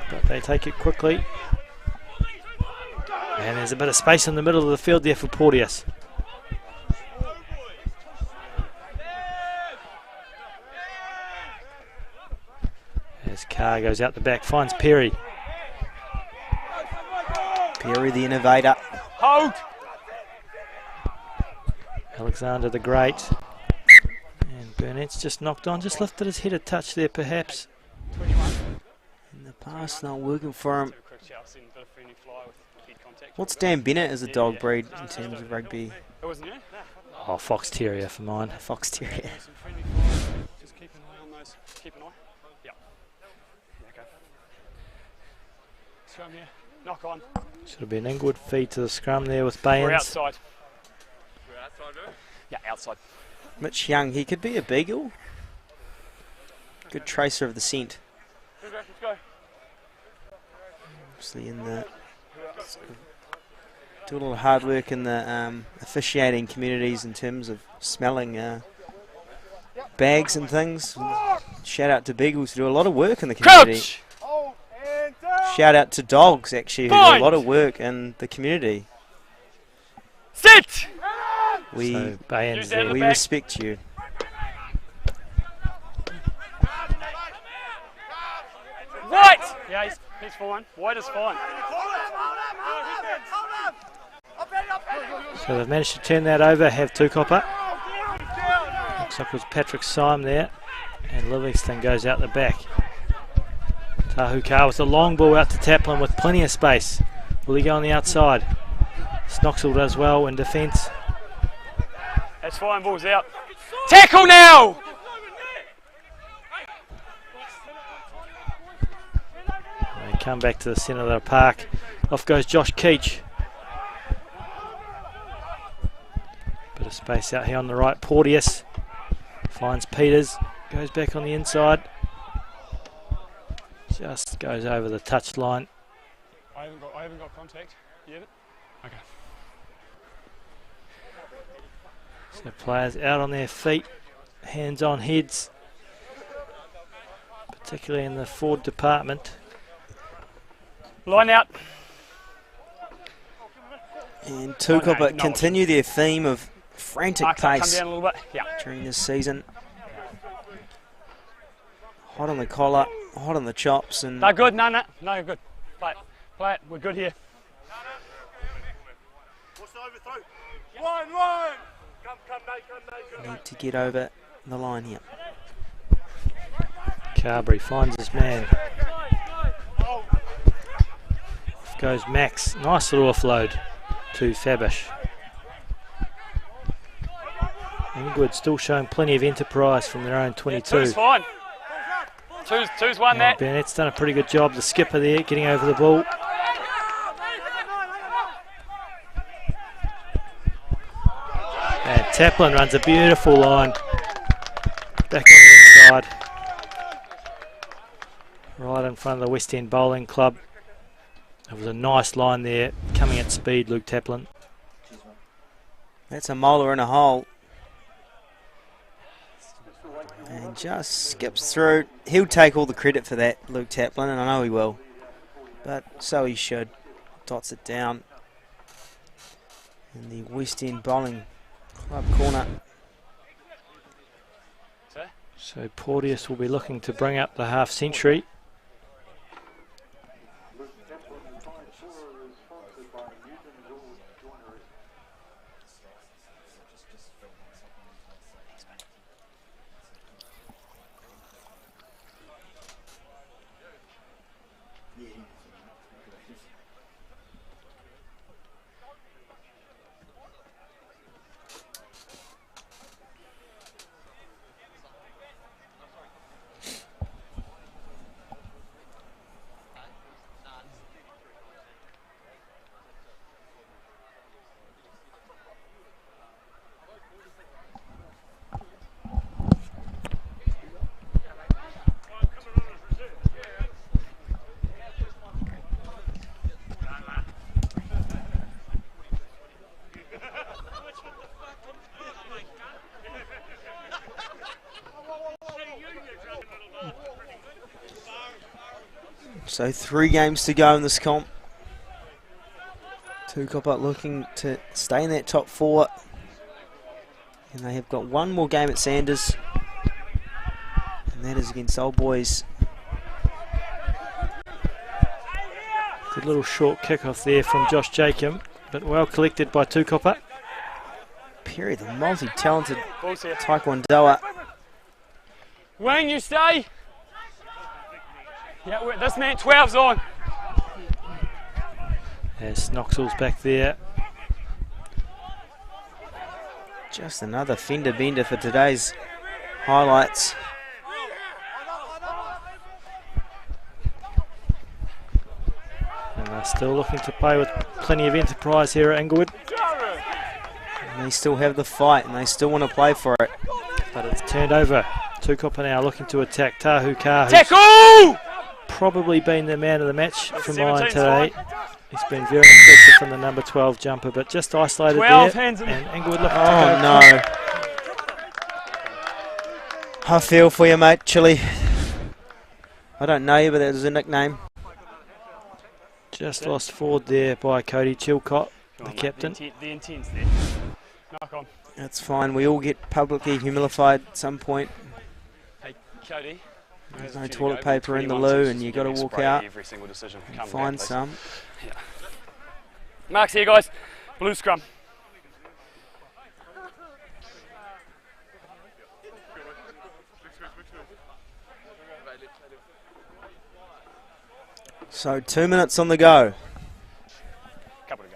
but they take it quickly. And there's a bit of space in the middle of the field there for Porteous. As Carr goes out the back, finds Perry. Perry, the innovator. Hold! Alexander the Great. And Burnett's just knocked on, just lifted his head a touch there perhaps. 21. In the pass, not working for him. Do a quick shout, send a bit of friendly fly with head contact. What's Dan Bennett as a dog breed in terms of rugby? It wasn't you? Oh, Fox Terrier for mine. Fox Terrier. Some friendly flies. Just keep an eye on those. Keep an eye. Yep. Yeah, okay. Scrum here. Knock on. Should have been Inglewood feed to the scrum there with We're Baynes. outside. We're outside, bro? Yeah, outside. Mitch Young, he could be a beagle. Good tracer of the scent. Let's go. Obviously in the... Do a little hard work in the officiating communities in terms of smelling bags and things. Shout out to beagles who do a lot of work in the community. Coach! Shout out to dogs actually who do a Point! lot of work in the community. Sit! We So Baynes there. we respect you. White! Yeah, he's fine. White is fine. So they've managed to turn that over, have Tukapa. Looks like it was Patrick Syme there. And Livingston goes out the back. Tahuka with a long ball out to Taplin with plenty of space. Will he go on the outside? Snoxel does well in defence. That's fine, ball's out. Tackle now! They come back to the centre of the park. Off goes Josh Keach. Bit of space out here on the right. Porteous finds Peters. Goes back on the inside. Just goes over the touch line. I haven't got contact. You have it? Okay. So players out on their feet. Hands on heads. Particularly in the forward department. Line out. And Tukapa continue their theme of frantic pace come down a little bit. Yeah. during this season. Hot on the collar, hot on the chops, and No good, no, good. Play it, we're good here. What's the overthrow? One. Come, need to get over the line here. Carberry finds his man. Off goes Max. Nice little offload to Fabish. Inglewood still showing plenty of enterprise from their own 22. Two's fine. Two's won that. Burnett's done a pretty good job. The skipper there getting over the ball. And Taplin runs a beautiful line. Back on the inside. Right in front of the West End Bowling Club. It was a nice line there, coming at speed, Luke Taplin. That's a molar in a hole. And just skips through. He'll take all the credit for that, Luke Taplin, and I know he will. But so he should. Dots it down in the West End Bowling Club corner. So Porteous will be looking to bring up the half century. So 3 games to go in this comp. Tukapa looking to stay in that top 4. And they have got one more game at Sanders. And that is against Old Boys. Good little short kick off there from Josh Jacob, but well collected by Tukapa. Perry, the multi-talented taekwondoer. Wayne, you stay. Yeah, this man 12's on. As Knoxall's back there. Just another fender bender for today's highlights. And they're still looking to play with plenty of enterprise here at Inglewood. And they still have the fight and they still want to play for it. But it's turned over. Tukapa now looking to attack Tahu Kar, who's Tackle! probably been the man of the match from mine today. He's been very impressive from the number 12 jumper, but just isolated 12 there. hands in. And Inglewood looking Oh to go. no. I feel for you, mate, Chili. I don't know you, but that was a nickname. Just lost forward there by Cody Chilcott, the captain. The intent's there. Knock on. That's fine. We all get publicly humilified at some point. Hey, Cody. There's no toilet paper in the loo and you got to walk out every single decision. and find some. Yeah. Mark's here, guys. Blue scrum. So 2 minutes on the go. Couple to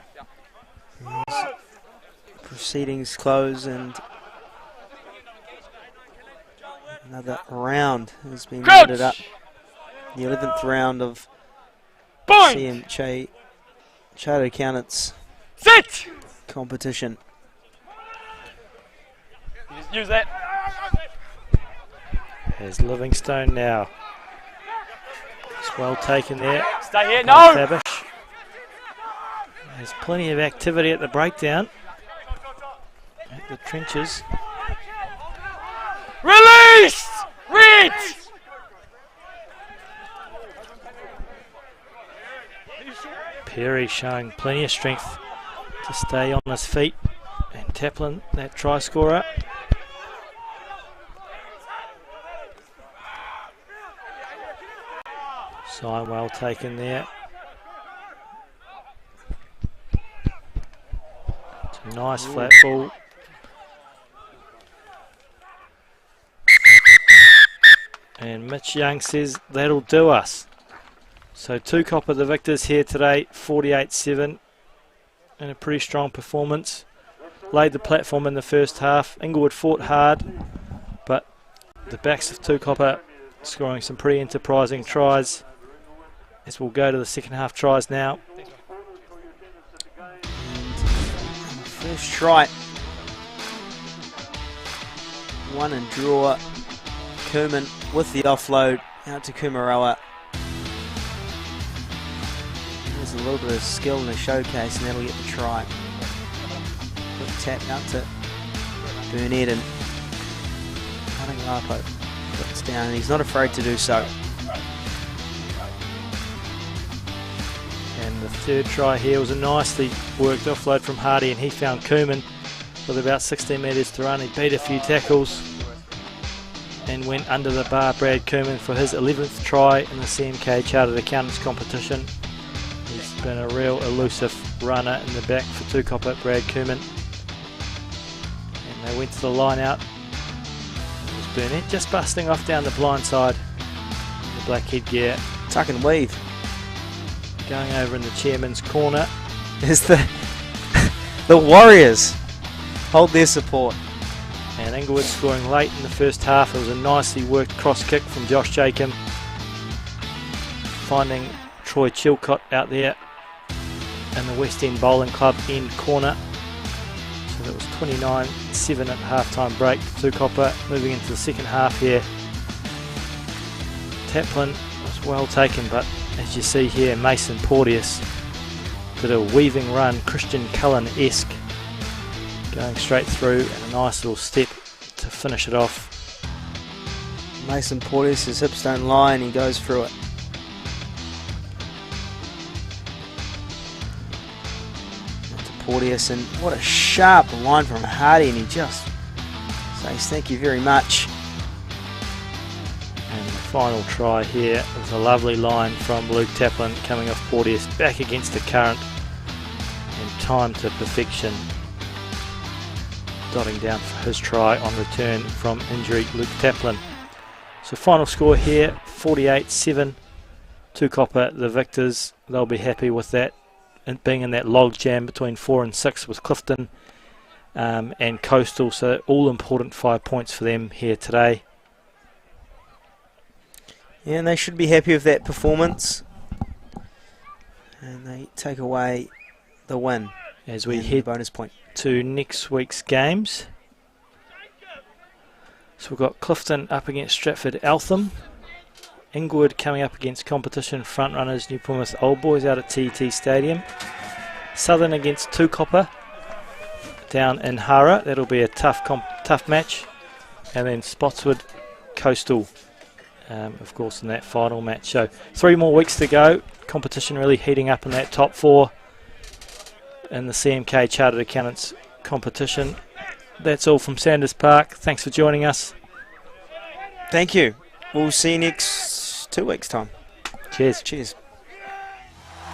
go. Proceedings close and another round has been Crouch! loaded up. The 11th round of Point! CM Chartered Accountants Sit! competition. Use that. There's Livingstone now. It's well taken there. Stay here. by No! Fabish. There's plenty of activity at the breakdown. At the trenches. Release! Reach! Perry showing plenty of strength to stay on his feet. And Taplin, that try scorer. Sign well taken there. It's a nice flat ball. And Mitch Young says that'll do us. So Tukapa the victors here today, 48-7, and a pretty strong performance. Laid the platform in the first half. Inglewood fought hard, but the backs of Tukapa scoring some pretty enterprising tries. As we'll go to the second half tries now. First try. One and draw. Kerman with the offload out to Kumaroa. There's a little bit of skill in the showcase, and that'll get the try. Quick tap out to Burnett, and cutting Lapo puts down, and he's not afraid to do so. And the third try here was a nicely worked offload from Hardy, and he found Koeman with about 16 metres to run. He beat a few tackles and went under the bar, Brad Koeman, for his 11th try in the CMK Chartered Accountants competition. He's been a real elusive runner in the back for Tukapa, Brad Koeman. And they went to the line out. It was Burnett just busting off down the blind side. The black headgear. Tuck and weave. Going over in the chairman's corner. Is the Warriors hold their support. And Inglewood scoring late in the first half. It was a nicely worked cross kick from Josh Jacob, finding Troy Chilcott out there in the West End Bowling Club end corner. So that was 29-7 at half-time break. Tukapa moving into the second half here. Taplin was well taken, but as you see here, Mason Porteous did a weaving run, Christian Cullen-esque, going straight through, and a nice little step to finish it off. Mason Porteous, his hips don't lie, and he goes through it. To Porteous, and what a sharp line from Hardy, and he just says thank you very much. And the final try here was a lovely line from Luke Taplin coming off Porteous, back against the current, and timed to perfection. Dotting down for his try on return from injury, Luke Taplin. So final score here, 48-7. Tukapa the victors. They'll be happy with that, and being in that log jam between 4 and 6 with Clifton and Coastal. So all important 5 points for them here today. Yeah, and they should be happy with that performance. And they take away the win As we and head the bonus point to next week's games. So we've got Clifton up against Stratford Eltham. Inglewood coming up against competition frontrunners New Plymouth Old Boys out at TT Stadium. Southern against Tukapa down in Hara. That'll be a tough match. And then Spotswood Coastal, of course, in that final match. So 3 more weeks to go. Competition really heating up in that top 4 in the CMK Chartered Accountants competition. That's all from Sanders Park. Thanks for joining us. Thank you. We'll see you next 2 weeks' time. Cheers. Cheers.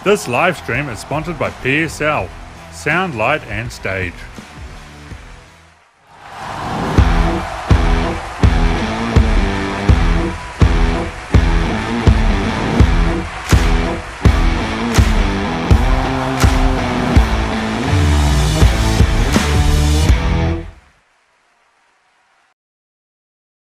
This live stream is sponsored by PSL, Sound, Light and Stage.